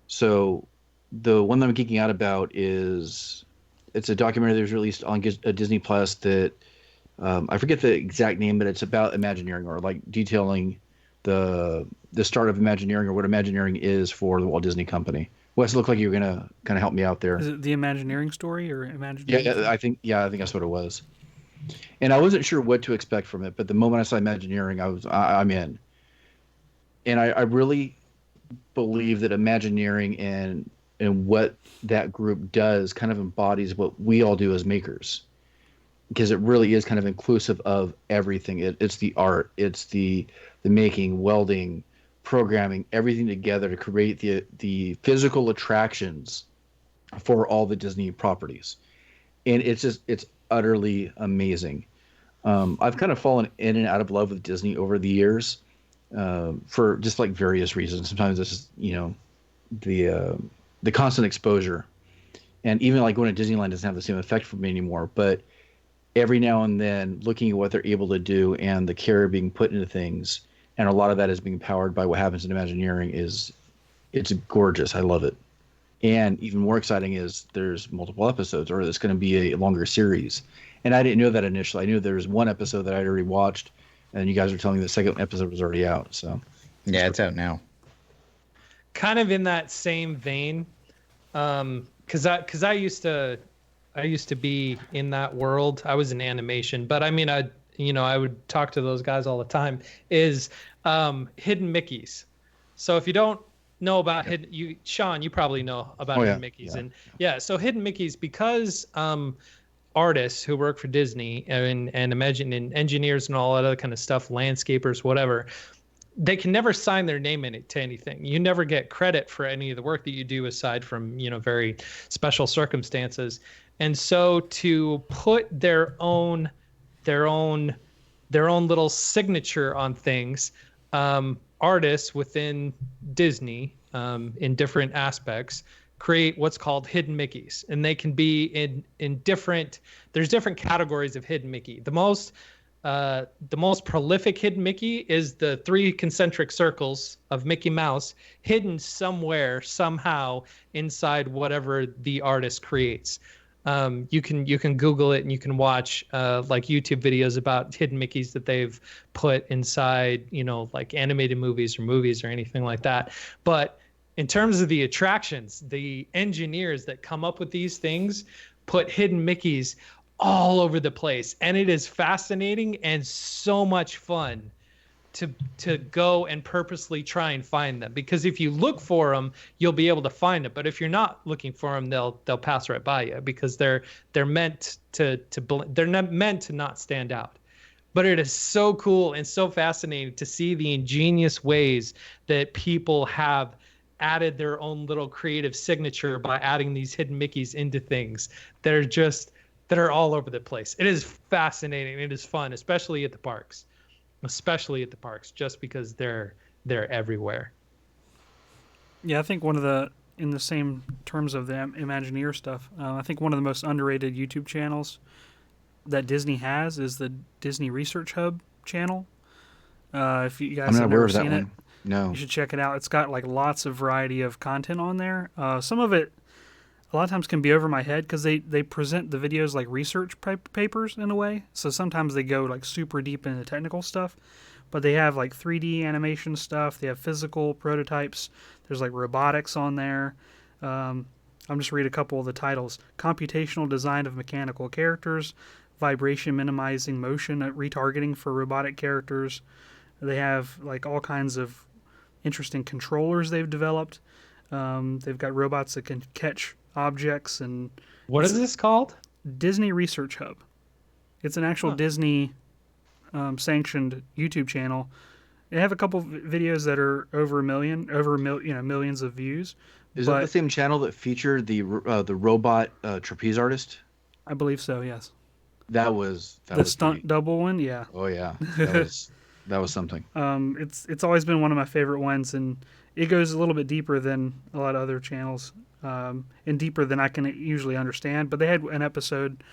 So the one that I'm geeking out about it's a documentary that was released on Disney Plus that I forget the exact name, but it's about Imagineering, or like detailing the start of Imagineering, or what Imagineering is for the Walt Disney Company. Wes, it looked like you were gonna kind of help me out there. Is it the Imagineering story or Imagineering? Yeah, I think that's what it was. And I wasn't sure what to expect from it, but the moment I saw Imagineering, I'm in. And I really believe that Imagineering and what that group does kind of embodies what we all do as makers, because it really is kind of inclusive of everything. It's the art, it's the making, welding, programming, everything together to create the physical attractions for all the Disney properties, and it's utterly amazing. I've kind of fallen in and out of love with Disney over the years, for just like various reasons. Sometimes it's just, the constant exposure, and even like going to Disneyland doesn't have the same effect for me anymore. But every now and then, looking at what they're able to do and the care being put into things, and a lot of that is being powered by what happens in Imagineering, it's gorgeous. I love it. And even more exciting is there's multiple episodes, or it's going to be a longer series. And I didn't know that initially. I knew there was one episode that I'd already watched, and you guys were telling me the second episode was already out. So Yeah, it's out now. Kind of in that same vein, because I used to be in that world. I was in animation, but I mean, I would talk to those guys all the time. Is hidden Mickeys. So if you don't know about Sean, you probably know about hidden Mickeys. So hidden Mickeys, because artists who work for Disney and imagine and engineers and all that other kind of stuff, landscapers, whatever, they can never sign their name in it to anything. You never get credit for any of the work that you do aside from, very special circumstances. And so to put their own little signature on things, artists within Disney, in different aspects, create what's called hidden Mickeys, and they can be in different. There's different categories of hidden Mickey. The most prolific hidden Mickey is the 3 concentric circles of Mickey Mouse hidden somewhere, somehow inside whatever the artist creates. You can Google it and you can watch like YouTube videos about hidden Mickeys that they've put inside, like animated movies or anything like that. But in terms of the attractions, the engineers that come up with these things put hidden Mickeys all over the place, and it is fascinating and so much fun to go and purposely try and find them, because if you look for them, you'll be able to find them. But if you're not looking for them, they'll pass right by you, because they're meant they're not meant to not stand out. But it is so cool and so fascinating to see the ingenious ways that people have added their own little creative signature by adding these hidden Mickeys into things that are all over the place. It is fascinating. It is fun, especially at the parks. Just because they're everywhere. Yeah, I think in the same terms of the Imagineer stuff, I think one of the most underrated YouTube channels that Disney has is the Disney Research Hub channel. If you guys I'm not have aware never of that seen it, one. No. you should check it out. It's got like lots of variety of content on there. Some of it, a lot of times, can be over my head because they present the videos like research papers in a way. So sometimes they go like super deep into technical stuff, but they have like 3D animation stuff. They have physical prototypes. There's like robotics on there. I'm just read a couple of the titles: computational design of mechanical characters, vibration minimizing motion retargeting for robotic characters. They have like all kinds of interesting controllers they've developed. They've got robots that can catch objects. And what is this called? Disney Research Hub. It's an actual Disney sanctioned YouTube channel. They have a couple videos that are over millions of views. Is that the same channel that featured the robot trapeze artist? I believe so. Yes. That was the stunt double one. Yeah. Oh yeah, that was something. It's always been one of my favorite ones, and it goes a little bit deeper than a lot of other channels, and deeper than I can usually understand. But they had an episode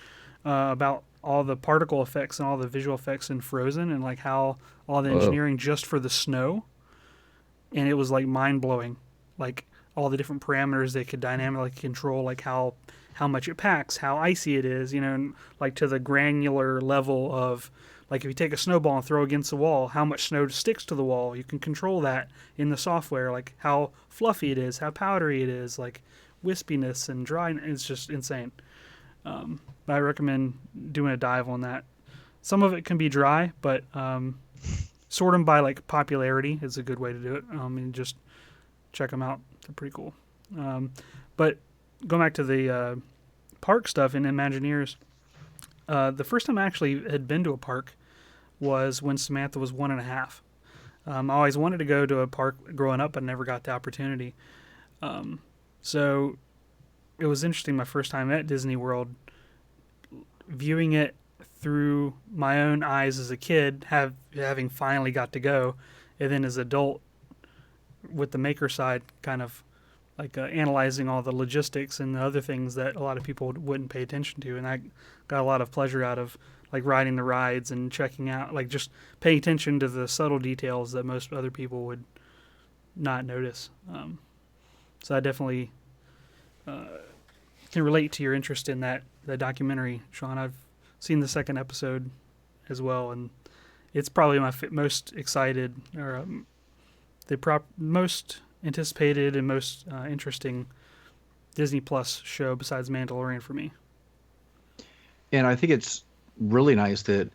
about all the particle effects and all the visual effects in Frozen, and like how all the engineering just for the snow, and it was like mind blowing, like all the different parameters they could dynamically control, like how much it packs, how icy it is, and like to the granular level of, like, if you take a snowball and throw against the wall, how much snow sticks to the wall. You can control that in the software, like how fluffy it is, how powdery it is, like wispiness and dry. It's just insane. I recommend doing a dive on that. some of it can be dry, but sort them by like popularity is a good way to do it. And just check them out; they're pretty cool. But going back to the park stuff in Imagineers, the first time I actually had been to a park was when Samantha was 1.5. I always wanted to go to a park growing up, but never got the opportunity. So it was interesting my first time at Disney World, viewing it through my own eyes as a kid, having finally got to go, and then as an adult with the maker side, kind of like analyzing all the logistics and the other things that a lot of people wouldn't pay attention to. And I got a lot of pleasure out of like riding the rides and checking out, like just paying attention to the subtle details that most other people would not notice. So I definitely can relate to your interest in that documentary, Sean. I've seen the second episode as well, and it's probably my most excited or most anticipated and most interesting Disney Plus show besides Mandalorian for me. And I think it's really nice that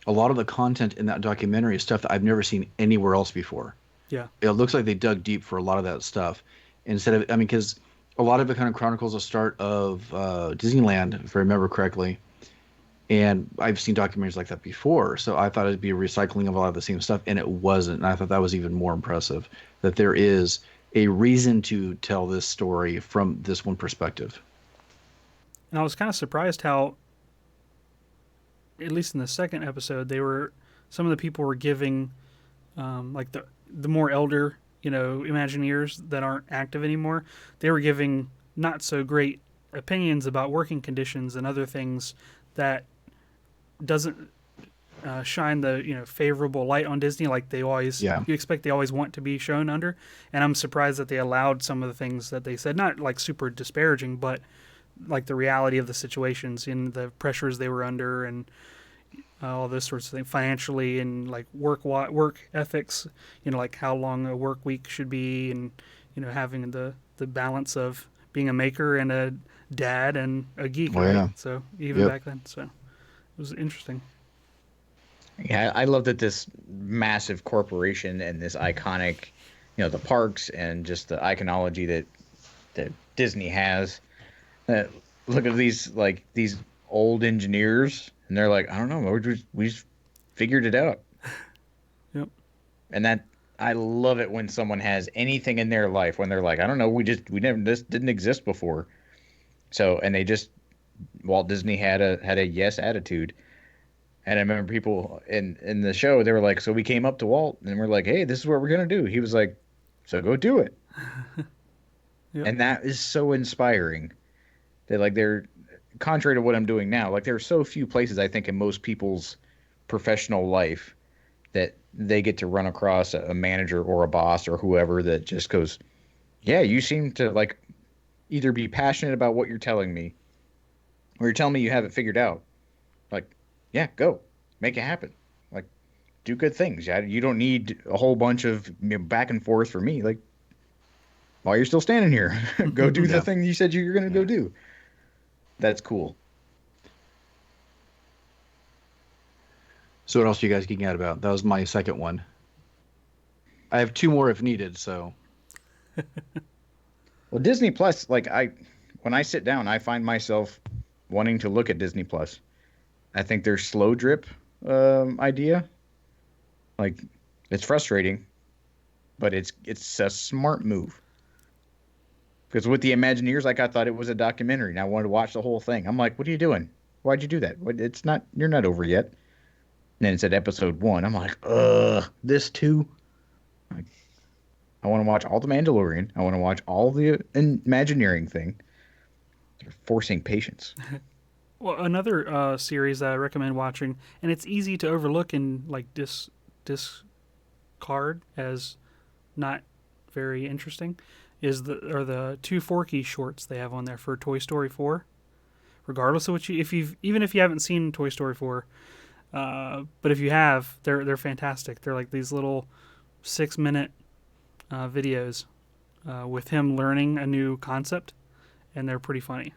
a lot of the content in that documentary is stuff that I've never seen anywhere else before. Yeah. It looks like they dug deep for a lot of that stuff. Instead of, I mean, because a lot of it kind of chronicles the start of Disneyland, if I remember correctly. And I've seen documentaries like that before, so I thought it'd be a recycling of a lot of the same stuff, and it wasn't. And I thought that was even more impressive, that there is a reason to tell this story from this one perspective. And I was kind of surprised how, at least in the second episode, some of the people were giving, like the more elder, Imagineers that aren't active anymore, they were giving not so great opinions about working conditions and other things that doesn't shine the favorable light on Disney like they always you expect they always want to be shown under. And I'm surprised that they allowed some of the things that they said, not like super disparaging, but like the reality of the situations and the pressures they were under and all those sorts of things financially and like work ethics, like how long a work week should be, and having the balance of being a maker and a dad and a geek, right? Yeah. So even back then, so it was interesting. Yeah, I love that this massive corporation and this iconic, the parks and just the iconology that Disney has. Look at these old engineers, and they're like, I don't know, we just figured it out. Yep. And that I love it when someone has anything in their life when they're like, I don't know, this didn't exist before. So, and Walt Disney had a yes attitude. And I remember people in the show, they were like, so we came up to Walt and we're like, hey, this is what we're going to do. He was like, so go do it. Yep. And that is so inspiring that they're contrary to what I'm doing now. Like there are so few places I think in most people's professional life that they get to run across a manager or a boss or whoever that just goes, yeah, you seem to either be passionate about what you're telling me or you're telling me you have it figured out. Yeah, go make it happen. Do good things. Yeah, you don't need a whole bunch of back and forth for me. While you're still standing here, go do the thing you said you were going to go do. That's cool. So what else are you guys geeking out about? That was my second one. I have two more if needed, so. Well, Disney Plus, when I sit down, I find myself wanting to look at Disney Plus. I think their slow drip idea, it's frustrating, but it's a smart move. Because with the Imagineers, I thought it was a documentary, and I wanted to watch the whole thing. I'm like, what are you doing? Why'd you do that? You're not over yet. And then it's at episode 1. I'm like, this too? I want to watch all the Mandalorian. I want to watch all the Imagineering thing. They're forcing patience. Well, another series that I recommend watching, and it's easy to overlook and discard as not very interesting, is the two Forky shorts they have on there for Toy Story 4. Regardless of even if you haven't seen Toy Story 4, but if you have, they're fantastic. They're like these little 6-minute videos with him learning a new concept, and they're pretty funny.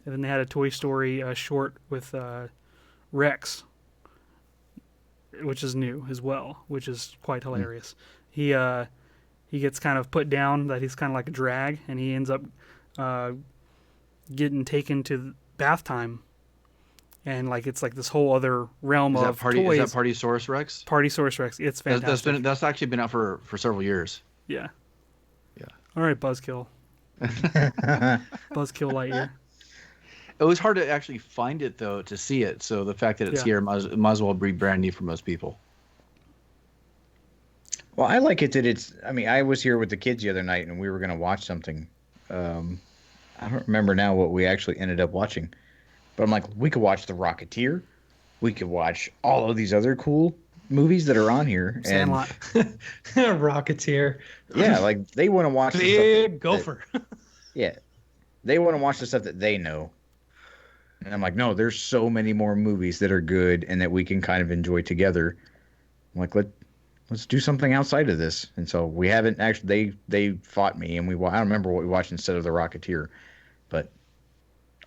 And then they had a Toy Story short with Rex, which is new as well, which is quite hilarious. He gets kind of put down that he's kind of like a drag, and he ends up getting taken to bath time, and like it's like this whole other realm of toys. Is that Partysaurus Rex? Partysaurus Rex. It's fantastic. That's actually been out for several years. Yeah. Yeah. All right, Buzzkill. Buzzkill Lightyear. It was hard to actually find it though to see it. So the fact that it's here might as well be brand new for most people. Well, I like it that it's. I mean, I was here with the kids the other night, and we were going to watch something. I don't remember now what we actually ended up watching, but I'm like, we could watch The Rocketeer, we could watch all of these other cool movies that are on here. Sandlot. Rocketeer. Yeah, like they want to watch the Big stuff gopher. yeah, they want to watch the stuff that they know. And I'm like, no, there's so many more movies that are good and that we can kind of enjoy together. I'm like, let's do something outside of this. And so we haven't actually. They fought me, and I don't remember what we watched instead of The Rocketeer, but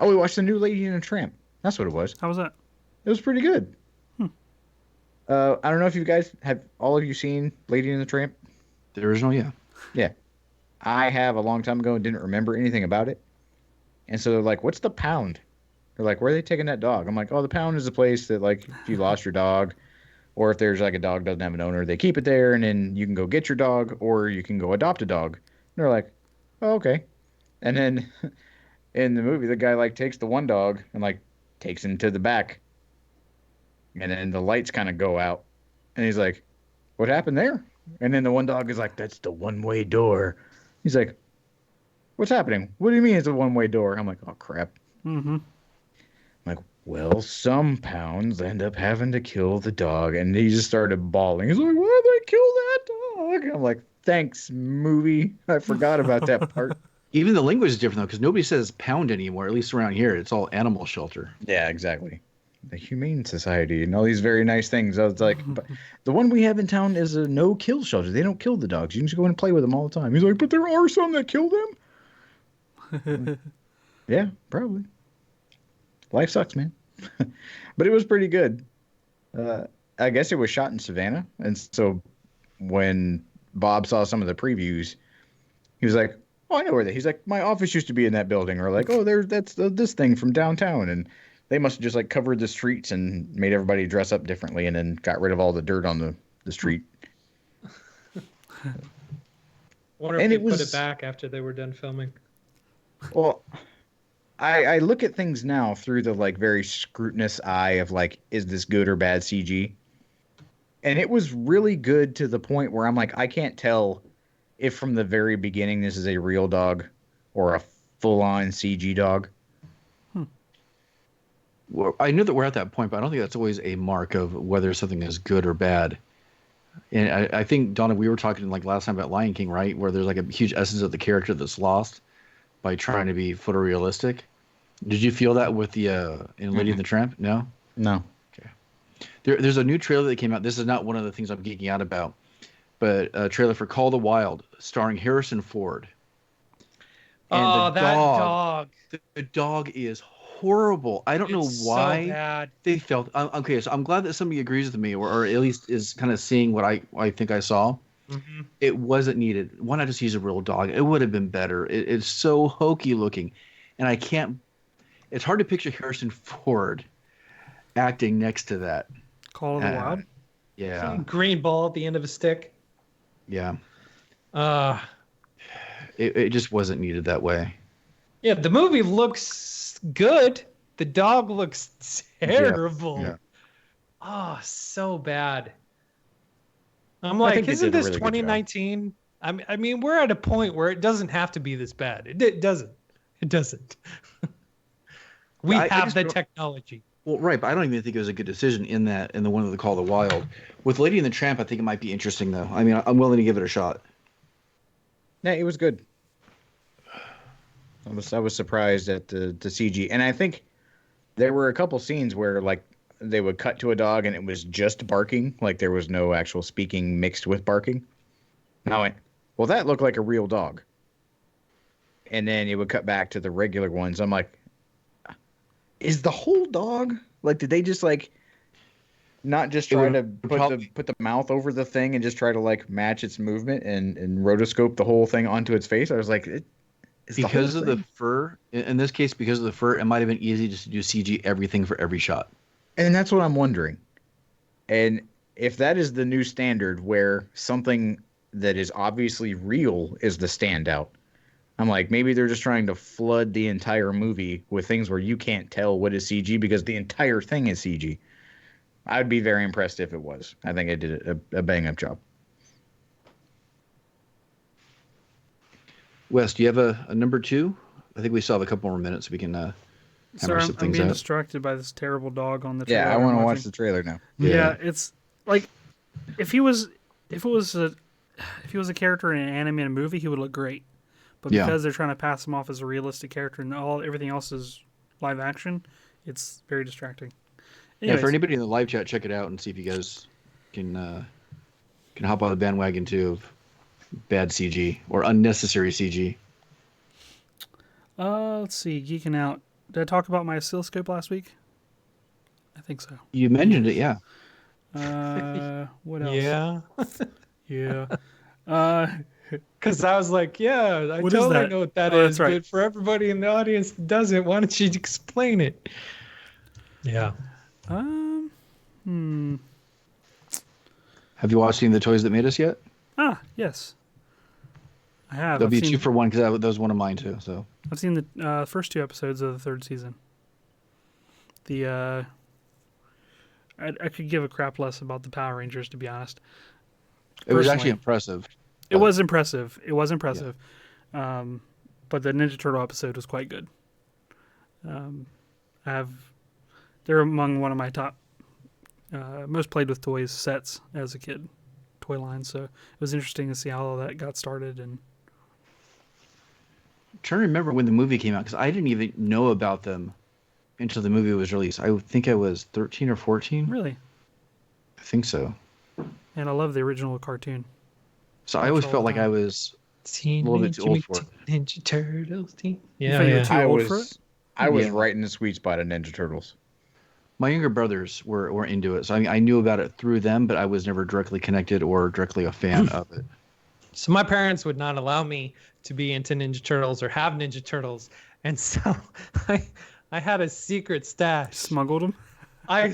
we watched the new Lady and the Tramp. That's what it was. How was that? It was pretty good. I don't know if you guys have all of you seen Lady and the Tramp. The original, yeah. Yeah, I have a long time ago and didn't remember anything about it. And so they're like, "What's the Pound?" They're like, "Where are they taking that dog?" I'm like, "Oh, the Pound is a place that, like, if you lost your dog, or if there's like a dog doesn't have an owner, they keep it there, and then you can go get your dog, or you can go adopt a dog." And they're like, "Oh, okay." And then in the movie, the guy like takes the one dog and like takes him to the back, and then the lights kind of go out, and he's like, "What happened there?" And then the one dog is like, "That's the one-way door." He's like, "What's happening? What do you mean it's a one-way door?" I'm like, "Oh crap." Mm-hmm. I'm like, well, some pounds end up having to kill the dog, and he just started bawling. He's like, "Why did they kill that dog?" I'm like, "Thanks, movie. I forgot about that part." Even the language is different though, because nobody says pound anymore. At least around here, it's all animal shelter. Yeah, exactly. The Humane Society and all these very nice things. I was like, but the one we have in town is a no-kill shelter. They don't kill the dogs. You can just go in and play with them all the time. He's like, "But there are some that kill them." Yeah, probably. Life sucks, man. But it was pretty good. I guess it was shot in Savannah, and so when Bob saw some of the previews, he was like, "Oh, I know where that." He's like, "My office used to be in that building," or like, "Oh, that's this thing from downtown," and they must have just like covered the streets and made everybody dress up differently, and then got rid of all the dirt on the street. Wonder if they put it back after they were done filming. Well, I look at things now through the like very scrutinous eye of like, is this good or bad CG? And it was really good to the point where I'm like, I can't tell if from the very beginning this is a real dog or a full-on CG dog. Well, I know that we're at that point, but I don't think that's always a mark of whether something is good or bad. And I think, Donna, we were talking like last time about Lion King, right? Where there's like a huge essence of the character that's lost by trying to be photorealistic. Did you feel that with the in Lady and the Tramp? No? No. Okay. There's a new trailer that came out. This is not one of the things I'm geeking out about, but a trailer for Call of the Wild starring Harrison Ford. And dog. The dog is horrible. I don't know why so bad. they felt. Okay, so I'm glad that somebody agrees with me, or at least is kind of seeing what I think I saw. Mm-hmm. It wasn't needed. Why not just use a real dog? It would have been better. It's so hokey looking, and I can't. It's hard to picture Harrison Ford acting next to that. Call of the Wild. Yeah. Green ball at the end of a stick. Yeah. It just wasn't needed that way. Yeah, the movie looks good. The dog looks terrible. Yeah. Oh, so bad. I'm like, isn't this 2019? I mean, we're at a point where it doesn't have to be this bad. It doesn't. It doesn't. We have the technology. Well, right, but I don't even think it was a good decision in the one that they call the Wild. With Lady and the Tramp, I think it might be interesting though. I mean, I'm willing to give it a shot. Yeah, it was good. I was surprised at the CG, and I think there were a couple scenes where like they would cut to a dog and it was just barking, like there was no actual speaking mixed with barking. And I went, well, that looked like a real dog. And then it would cut back to the regular ones. I'm like, is the whole dog like? Did they just like not just It try would to probably- put the mouth over the thing and just try to like match its movement and rotoscope the whole thing onto its face. I was like, it's because the of whole the thing. fur. In this case, because of the fur, it might have been easy just to do CG everything for every shot. And that's what I'm wondering. And if that is the new standard where something that is obviously real is the standout, I'm like, maybe they're just trying to flood the entire movie with things where you can't tell what is CG because the entire thing is CG. I'd be very impressed if it was. I think it did a bang up job. Wes, do you have a number 2? I think we still have a couple more minutes. So we can hammer Sorry, some I'm things being out. distracted by this terrible dog on the trailer. Yeah, I I'm want to watch watching. the trailer now. Yeah, it's like if it was a character in an animated movie, he would look great. But Yeah. because they're trying to pass him off as a realistic character and everything else is live action, it's very distracting. Yeah, Anyways, for anybody in the live chat, check it out and see if you guys can hop on the bandwagon too of bad CG or unnecessary CG. let's see, geeking out. Did I talk about my oscilloscope last week? I think so. You mentioned it, yeah. What else? Yeah. Yeah. Because I was like, yeah, I What is totally that? know what that Oh, is. that's right. But for everybody in the audience that doesn't, why don't you explain it? Yeah. Have you watched any of the Toys That Made Us yet? Yes. I have. There'll be I've seen, 2 for 1 because that was one of mine too. So I've seen the first 2 episodes of the 3rd season. I could give a crap less about the Power Rangers, to be honest. it was Personally. actually impressive. It was impressive. But the Ninja Turtle episode was quite good. They're among one of my top most played with toys sets as a kid, toy line. So it was interesting to see how all that got started. And I'm trying to remember when the movie came out because I didn't even know about them until the movie was released. I think I was 13 or 14. really, I think so. and I love the original cartoon. So I always all felt the like time. I was Teen a little bit too old for it. Ninja Turtles team. You Yeah, thought you were yeah. too I old for it? was Yeah. right in the sweet spot of Ninja Turtles. My younger brothers were into it, so I knew about it through them, but I was never directly connected or directly a fan of it. So my parents would not allow me to be into Ninja Turtles or have Ninja Turtles, and so I had a secret stash. Smuggled them. I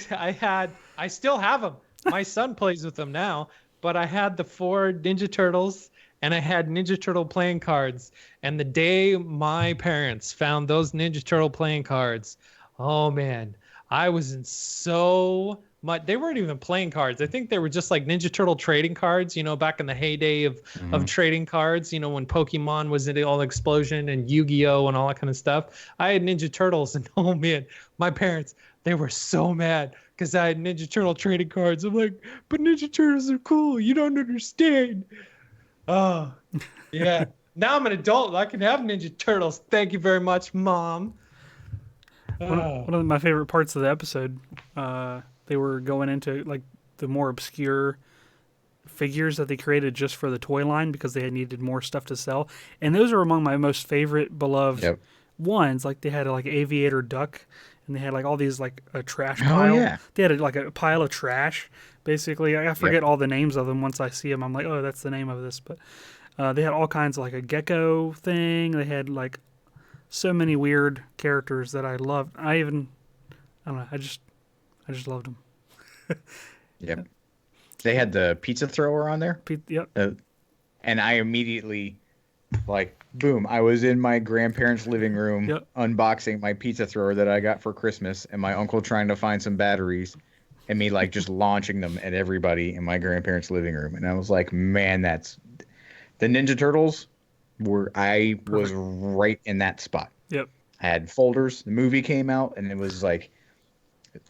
still have them. My son plays with them now, but I had the 4 Ninja Turtles and I had Ninja Turtle playing cards. And the day my parents found those Ninja Turtle playing cards, oh man, I was in so much. They weren't even playing cards. I think they were just like Ninja Turtle trading cards, back in the heyday of trading cards, when Pokemon was in all explosion and Yu-Gi-Oh! And all that kind of stuff. I had Ninja Turtles, and oh man, my parents, they were so mad because I had Ninja Turtle trading cards. I'm like, but Ninja Turtles are cool. You don't understand. Oh, yeah. Now I'm an adult. I can have Ninja Turtles. Thank you very much, Mom. One of my favorite parts of the episode, they were going into like the more obscure figures that they created just for the toy line because they had needed more stuff to sell, and those are among my most favorite, beloved ones. Like they had like Aviator Duck, and they had like all these like a trash pile. Oh, yeah. They had like a pile of trash. Basically, I forget all the names of them. Once I see them, I'm like, oh, that's the name of this. But they had all kinds of like a gecko thing. They had like so many weird characters that I loved. I don't know. I just loved them. Yep. They had the pizza thrower on there. Yep. And I immediately, like, boom, I was in my grandparents' living room unboxing my pizza thrower that I got for Christmas, and my uncle trying to find some batteries, and me, like, just launching them at everybody in my grandparents' living room. And I was like, man, that's... The Ninja Turtles I was right in that spot. Yep. I had folders. The movie came out, and it was like...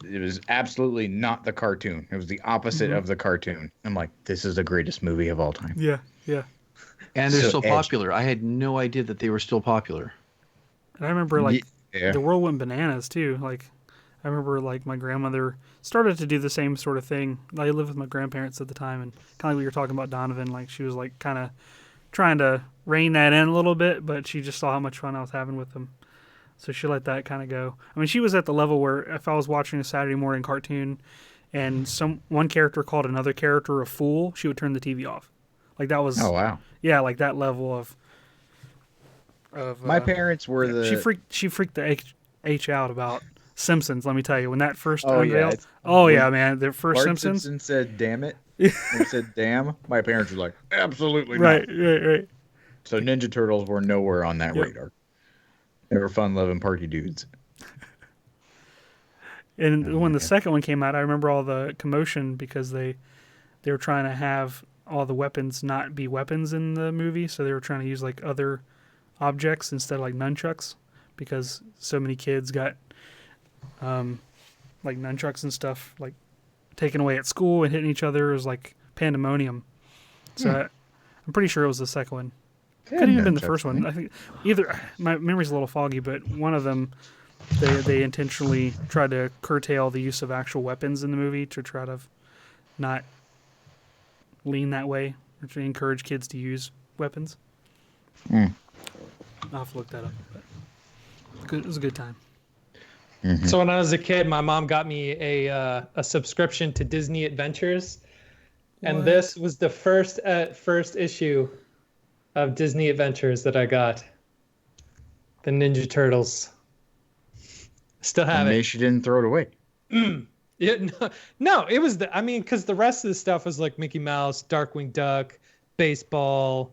It was absolutely not the cartoon. It was the opposite of the cartoon. I'm like, this is the greatest movie of all time. Yeah. Yeah. And they're So still edgy. popular. I had no idea that they were still popular. And I remember like Yeah. the world went bananas too. Like I remember like my grandmother started to do the same sort of thing. I lived with my grandparents at the time, and kind of like we were talking about Donovan. Like she was like kind of trying to rein that in a little bit, but she just saw how much fun I was having with them. So she let that kind of go. I mean, she was at the level where if I was watching a Saturday morning cartoon and one character called another character a fool, she would turn the TV off. Like that was Oh wow. yeah, like that level of My parents were the. she freaked the H out about Simpsons. Let me tell you, when that first Oh, yeah, unveiled. it's- Oh yeah, man, the first Bart Simpsons. Simpson said, "Damn it." He said, "Damn." My parents were like, "Absolutely Right, not." right. So Ninja Turtles were nowhere on that Yep. radar. They were fun-loving party dudes. And when the second one came out, I remember all the commotion because they were trying to have all the weapons not be weapons in the movie, so they were trying to use like other objects instead of like nunchucks because so many kids got like nunchucks and stuff like taken away at school and hitting each other. It was like pandemonium. So I'm pretty sure it was the second one. Could have even been the first one. I think either my memory's a little foggy, but one of them they intentionally tried to curtail the use of actual weapons in the movie to try to not lean that way or to encourage kids to use weapons. I'll have to look that up. But it was a good time. So when I was a kid, my mom got me a subscription to Disney Adventures, and this was the first issue of Disney Adventures that I got. The Ninja Turtles. Still have And it. she didn't throw it away. Yeah, no, it was because the rest of the stuff was like Mickey Mouse, Darkwing Duck, baseball.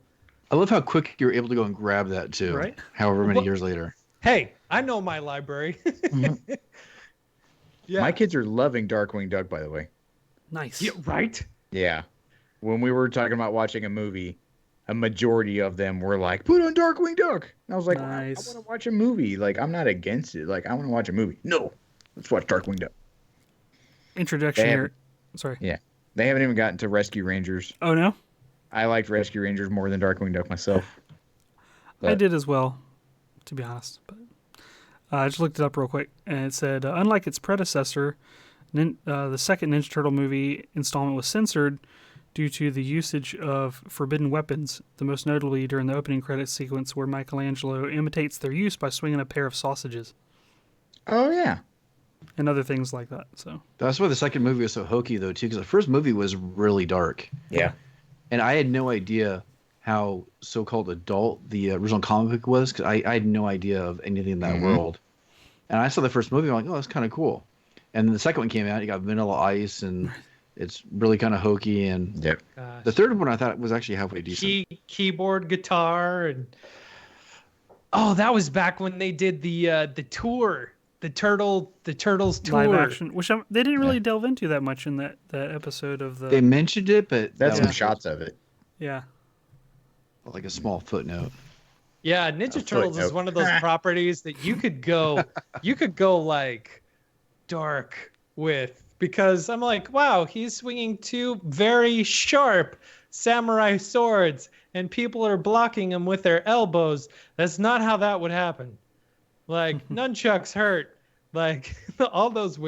I love how quick you're able to go and grab that too. Right. However many years later. Hey, I know my library. Yeah. My kids are loving Darkwing Duck, by the way. Nice. Yeah, right? Yeah. When we were talking about watching a movie, a majority of them were like, "Put on Darkwing Duck." And I was like, Nice. I want to watch a movie. Like, I'm not against it. Like, I want to watch a movie. No, let's watch Darkwing Duck. Introduction They here. Sorry. Yeah. They haven't even gotten to Rescue Rangers. Oh no, I liked Rescue Rangers more than Darkwing Duck myself. I But- did as well, to be honest. But I just looked it up real quick, and it said, unlike its predecessor, the second Ninja Turtle movie installment was censored due to the usage of forbidden weapons, the most notably during the opening credits sequence where Michelangelo imitates their use by swinging a pair of sausages Oh, yeah. and other things like that. So That's why the second movie was so hokey though too, because the first movie was really dark. Yeah. And I had no idea how so-called adult the original comic book was, because I had no idea of anything in that world. And I saw the first movie, I'm like, oh, that's kind of cool. And then the second one came out, you got Vanilla Ice, and it's really kind of hokey. And Yep. Gosh. the third one I thought was actually halfway decent. Keyboard, guitar, and that was back when they did the tour, the Turtles tour. live action, which they didn't really delve into that much in that episode of the. They mentioned it, but That's that some was shots of it. Yeah. like a small footnote. Yeah, Ninja Turtles is footnote. one of those properties that you could go like dark with, because I'm like, wow, he's swinging two very sharp samurai swords and people are blocking him with their elbows. That's not how that would happen. Like nunchucks hurt. Like all those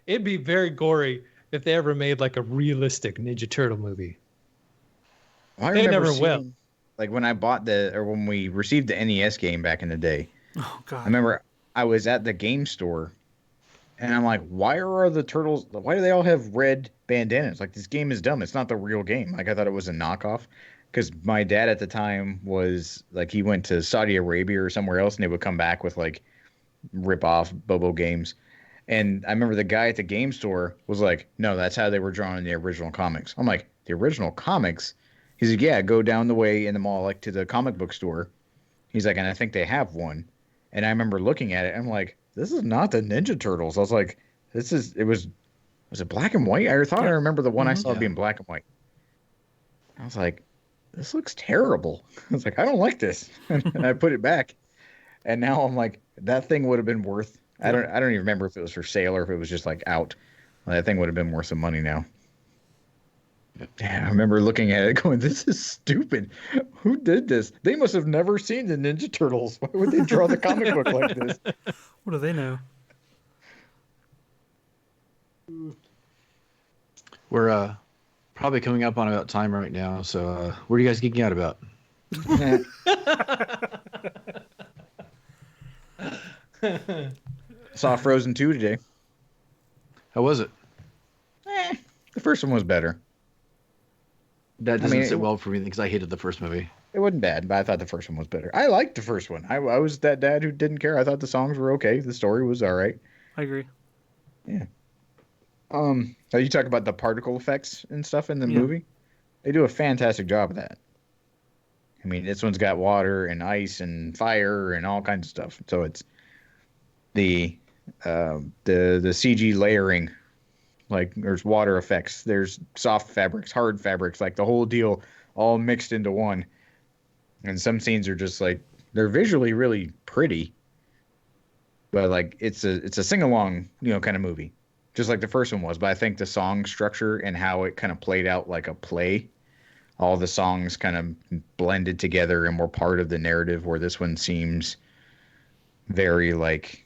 it'd be very gory if they ever made like a realistic Ninja Turtle movie. I They remember never will. Like when I bought when we received the NES game back in the day, Oh I God. remember I was at the game store and I'm like, why do they all have red bandanas? Like, this game is dumb. It's not the real game. Like, I thought it was a knockoff, because my dad at the time was like, he went to Saudi Arabia or somewhere else and they would come back with like rip off Bobo games. And I remember the guy at the game store was like, no, that's how they were drawn in the original comics. I'm like, the original comics? He's like, yeah, go down the way in the mall, like to the comic book store. He's like, and I think they have one. And I remember looking at it, I'm like, this is not the Ninja Turtles. I was like, was it black and white? I thought I remember the one I saw being black and white. I was like, this looks terrible. I was like, I don't like this. And I put it back. And now I'm like, that thing would have been worth, I don't even remember if it was for sale or if it was just like out. That thing would have been worth some money now. Yeah, I remember looking at it going, this is stupid. Who did this? They must have never seen the Ninja Turtles. Why would they draw the comic book like this? What do they know? We're probably coming up on about time right now. So what are you guys geeking out about? Saw Frozen 2 today. How was it? The first one was better. That I doesn't mean, sit well for me because I hated the first movie. It wasn't bad, but I thought the first one was better. I liked the first one. I was that dad who didn't care. I thought the songs were okay. The story was all right. I agree. Yeah. You talk about the particle effects and stuff in the Yeah. movie. They do a fantastic job of that. I mean, this one's got water and ice and fire and all kinds of stuff. So it's the CG layering. Like there's water effects, there's soft fabrics, hard fabrics, like the whole deal all mixed into one. And some scenes are just like they're visually really pretty, but like it's a sing along, kind of movie, just like the first one was. But I think the song structure and how it kind of played out like a play, all the songs kind of blended together and were part of the narrative. Where this one seems very like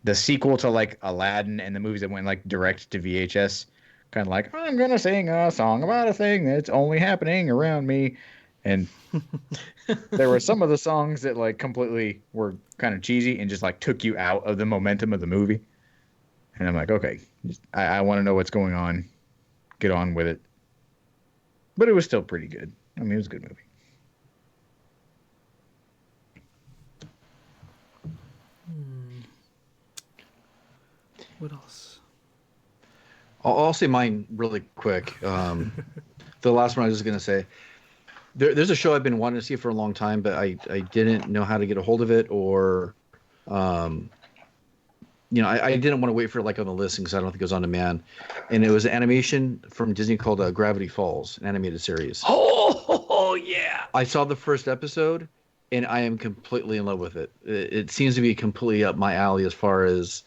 the sequel to like Aladdin and the movies that went like direct to VHS, kind of like I'm gonna sing a song about a thing that's only happening around me, and there were some of the songs that like completely were kind of cheesy and just like took you out of the momentum of the movie, and I'm like, okay, I want to know what's going on, get on with it, but it was still pretty good. I mean, it was a good movie. What else? I'll say mine really quick. The last one I was just gonna say, there's a show I've been wanting to see for a long time, but I didn't know how to get a hold of it, or I didn't want to wait for it like on the listing because I don't think it was on demand. And it was an animation from Disney called Gravity Falls, an animated series. Oh yeah. I saw the first episode, and I am completely in love with it. It seems to be completely up my alley as far as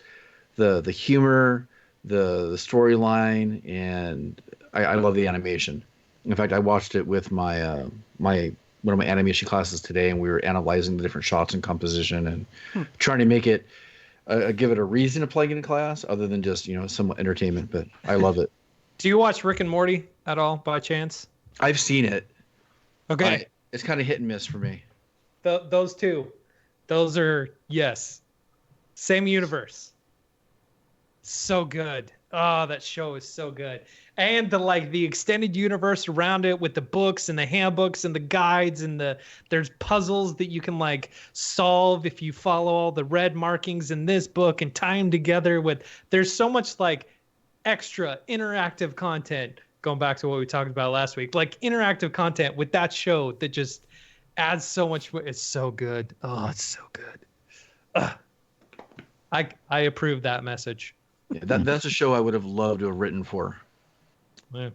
the humor, the storyline, and I love the animation. In fact, I watched it with my one of my animation classes today, and we were analyzing the different shots and composition and trying to make it give it a reason to play in class other than just somewhat entertainment. But I love it. Do you watch Rick and Morty at all by chance? I've seen it. Okay. It's kind of hit and miss for me. Those two, those are yes, same universe. So good. Oh, that show is so good. And the extended universe around it with the books and the handbooks and the guides and there's puzzles that you can like solve if you follow all the red markings in this book and tie them together there's so much like extra interactive content, going back to what we talked about last week, like interactive content with that show that just adds so much. It's so good. Oh, it's so good. I approve that message. Yeah, that's a show I would have loved to have written for. Yeah.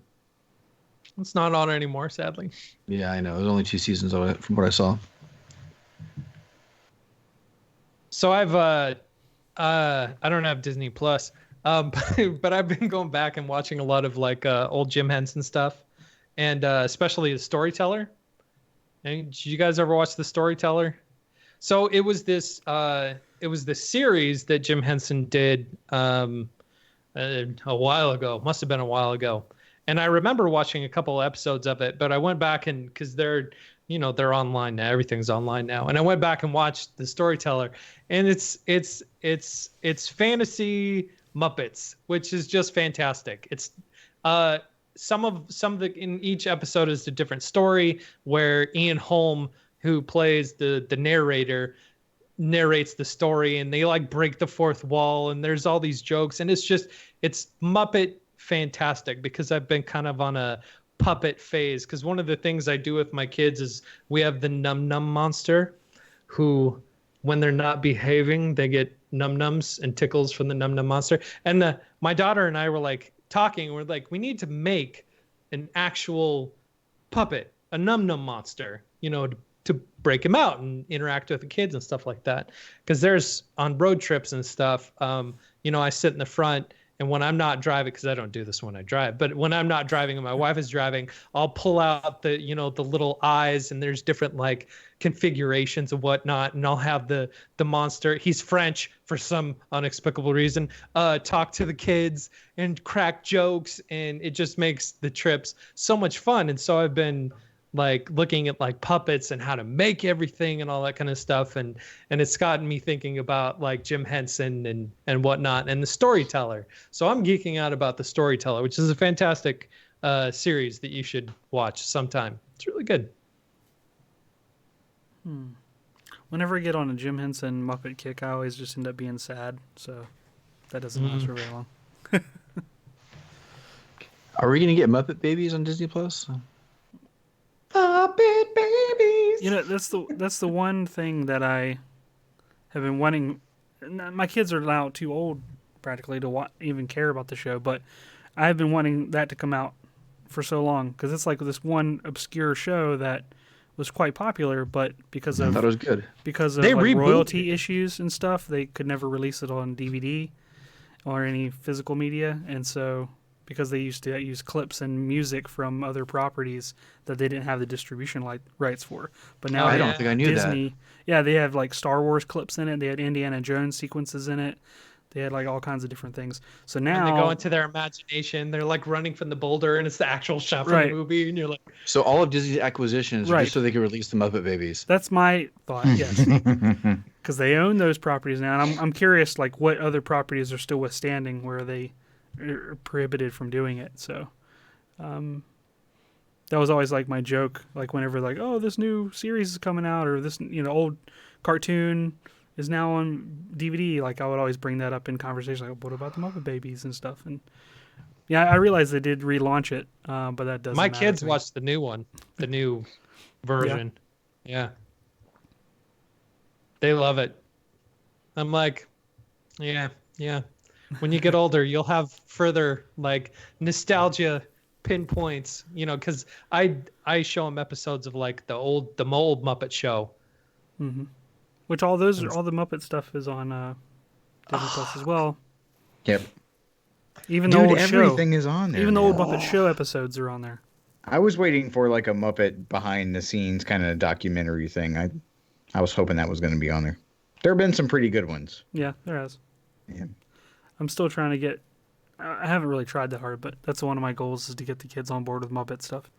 It's not on anymore, sadly. Yeah, I know. There's only 2 seasons of it from what I saw. So I don't have Disney Plus, but I've been going back and watching a lot of like old Jim Henson stuff, and especially The Storyteller. And did you guys ever watch The Storyteller? So it was this series that Jim Henson did a while ago. Must have been a while ago. And I remember watching a couple episodes of it, but I went back and because they're online now, everything's online now. And I went back and watched The Storyteller, and it's fantasy Muppets, which is just fantastic. It's some of the in each episode is a different story where Ian Holm, who plays the narrator, narrates the story, and they like break the fourth wall, and there's all these jokes, and it's Muppet fantastic because I've been kind of on a puppet phase, because one of the things I do with my kids is we have the Num Num monster, who when they're not behaving they get num nums and tickles from the Num Num monster, and my daughter and I were like talking, we're like, we need to make an actual puppet, a Num Num monster, to break him out and interact with the kids and stuff like that. Because there's on road trips and stuff, I sit in the front, and when I'm not driving, because I don't do this when I drive, but when I'm not driving and my wife is driving, I'll pull out the little eyes, and there's different like configurations and whatnot, and I'll have the monster. He's French for some inexplicable reason. Talk to the kids and crack jokes, and it just makes the trips so much fun. And so I've been like looking at like puppets and how to make everything and all that kind of stuff. And it's gotten me thinking about like Jim Henson and whatnot and the Storyteller. So I'm geeking out about the Storyteller, which is a fantastic series that you should watch sometime. It's really good. Whenever I get on a Jim Henson Muppet kick, I always just end up being sad. So that doesn't last for very long. Are we gonna get Muppet Babies on Disney Plus? Puppet babies. You know, that's the one thing that I have been wanting. My kids are now too old, practically, to even care about the show. But I have been wanting that to come out for so long because it's like this one obscure show that was quite popular, but because I of thought it was good. because of They like rebooted royalty issues and stuff, they could never release it on DVD or any physical media, and so because they used to use clips and music from other properties that they didn't have the distribution rights for. But now I don't think I knew Disney, yeah, they have like Star Wars clips in it. They had Indiana Jones sequences in it. They had like all kinds of different things. So now And they go into their imagination. They're like running from the boulder, and it's the actual shot from Right. the movie, and you're like, So all of Disney's acquisitions are Right. just so they can release the Muppet Babies. that's my thought, yes, because they own those properties now. And I'm curious, like what other properties are still withstanding where they are prohibited from doing it. So that was always like my joke, like whenever like, oh, this new series is coming out, or this old cartoon is now on DVD. Like I would always bring that up in conversation, like what about the Muppet Babies and stuff. And yeah, I realized they did relaunch it, but that doesn't. my matter kids to me. watched the new one, the new version. Yeah. They love it. I'm like, yeah. When you get older, you'll have further like nostalgia pinpoints, because I show them episodes of like the old Muppet Show. Which all the Muppet stuff is on Disney Plus as well. Yep. Even the Dude, old everything show, is on there. even the old man. Muppet Show episodes are on there. I was waiting for like a Muppet behind the scenes kind of documentary thing. I was hoping that was going to be on there. There have been some pretty good ones. Yeah, there has. Yeah. I'm still trying to get. I haven't really tried that hard, but that's one of my goals is to get the kids on board with Muppet stuff.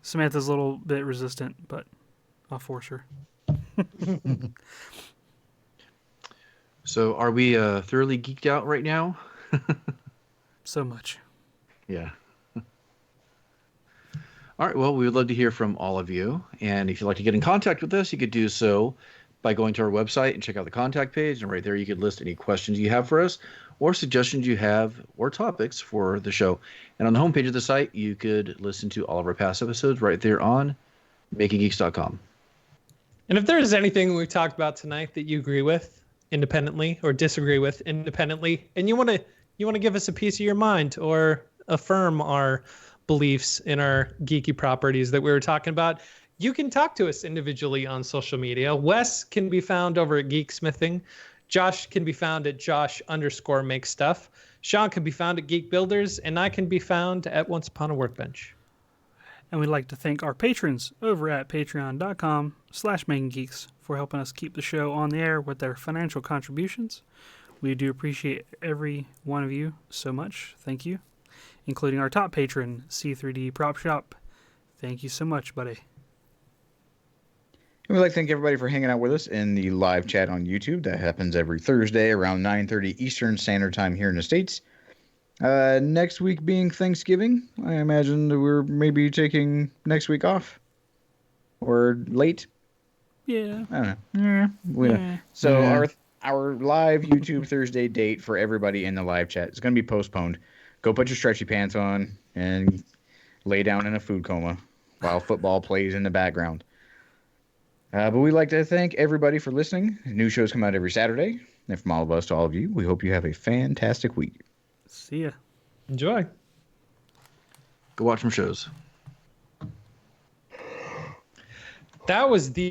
Samantha's a little bit resistant, but I'll force her. So are we thoroughly geeked out right now? So much. Yeah. All right. Well, we would love to hear from all of you. And if you'd like to get in contact with us, you could do so by going to our website and check out the contact page. And right there, you could list any questions you have for us or suggestions you have or topics for the show. And on the homepage of the site, you could listen to all of our past episodes right there on makinggeeks.com. And if there's anything we talked about tonight that you agree with independently or disagree with independently, and you want to give us a piece of your mind or affirm our beliefs in our geeky properties that we were talking about, you can talk to us individually on social media. Wes can be found over at Geeksmithing. Josh can be found at Josh_makes_stuff. Sean can be found at Geek Builders, and I can be found at Once Upon a Workbench. And we'd like to thank our patrons over at patreon.com/makinggeeks for helping us keep the show on the air with their financial contributions. We do appreciate every one of you so much. Thank you. Including our top patron, C3D Prop Shop. Thank you so much, buddy. And we'd like to thank everybody for hanging out with us in the live chat on YouTube. That happens every Thursday around 9:30 Eastern Standard Time here in the States. Next week being Thanksgiving, I imagine that we're maybe taking next week off. Or late. Yeah. I don't know. Yeah. So Yeah. our live YouTube Thursday date for everybody in the live chat is going to be postponed. Go put your stretchy pants on and lay down in a food coma while football plays in the background. But we'd like to thank everybody for listening. New shows come out every Saturday. And from all of us to all of you, we hope you have a fantastic week. See ya. Enjoy. Go watch some shows. That was the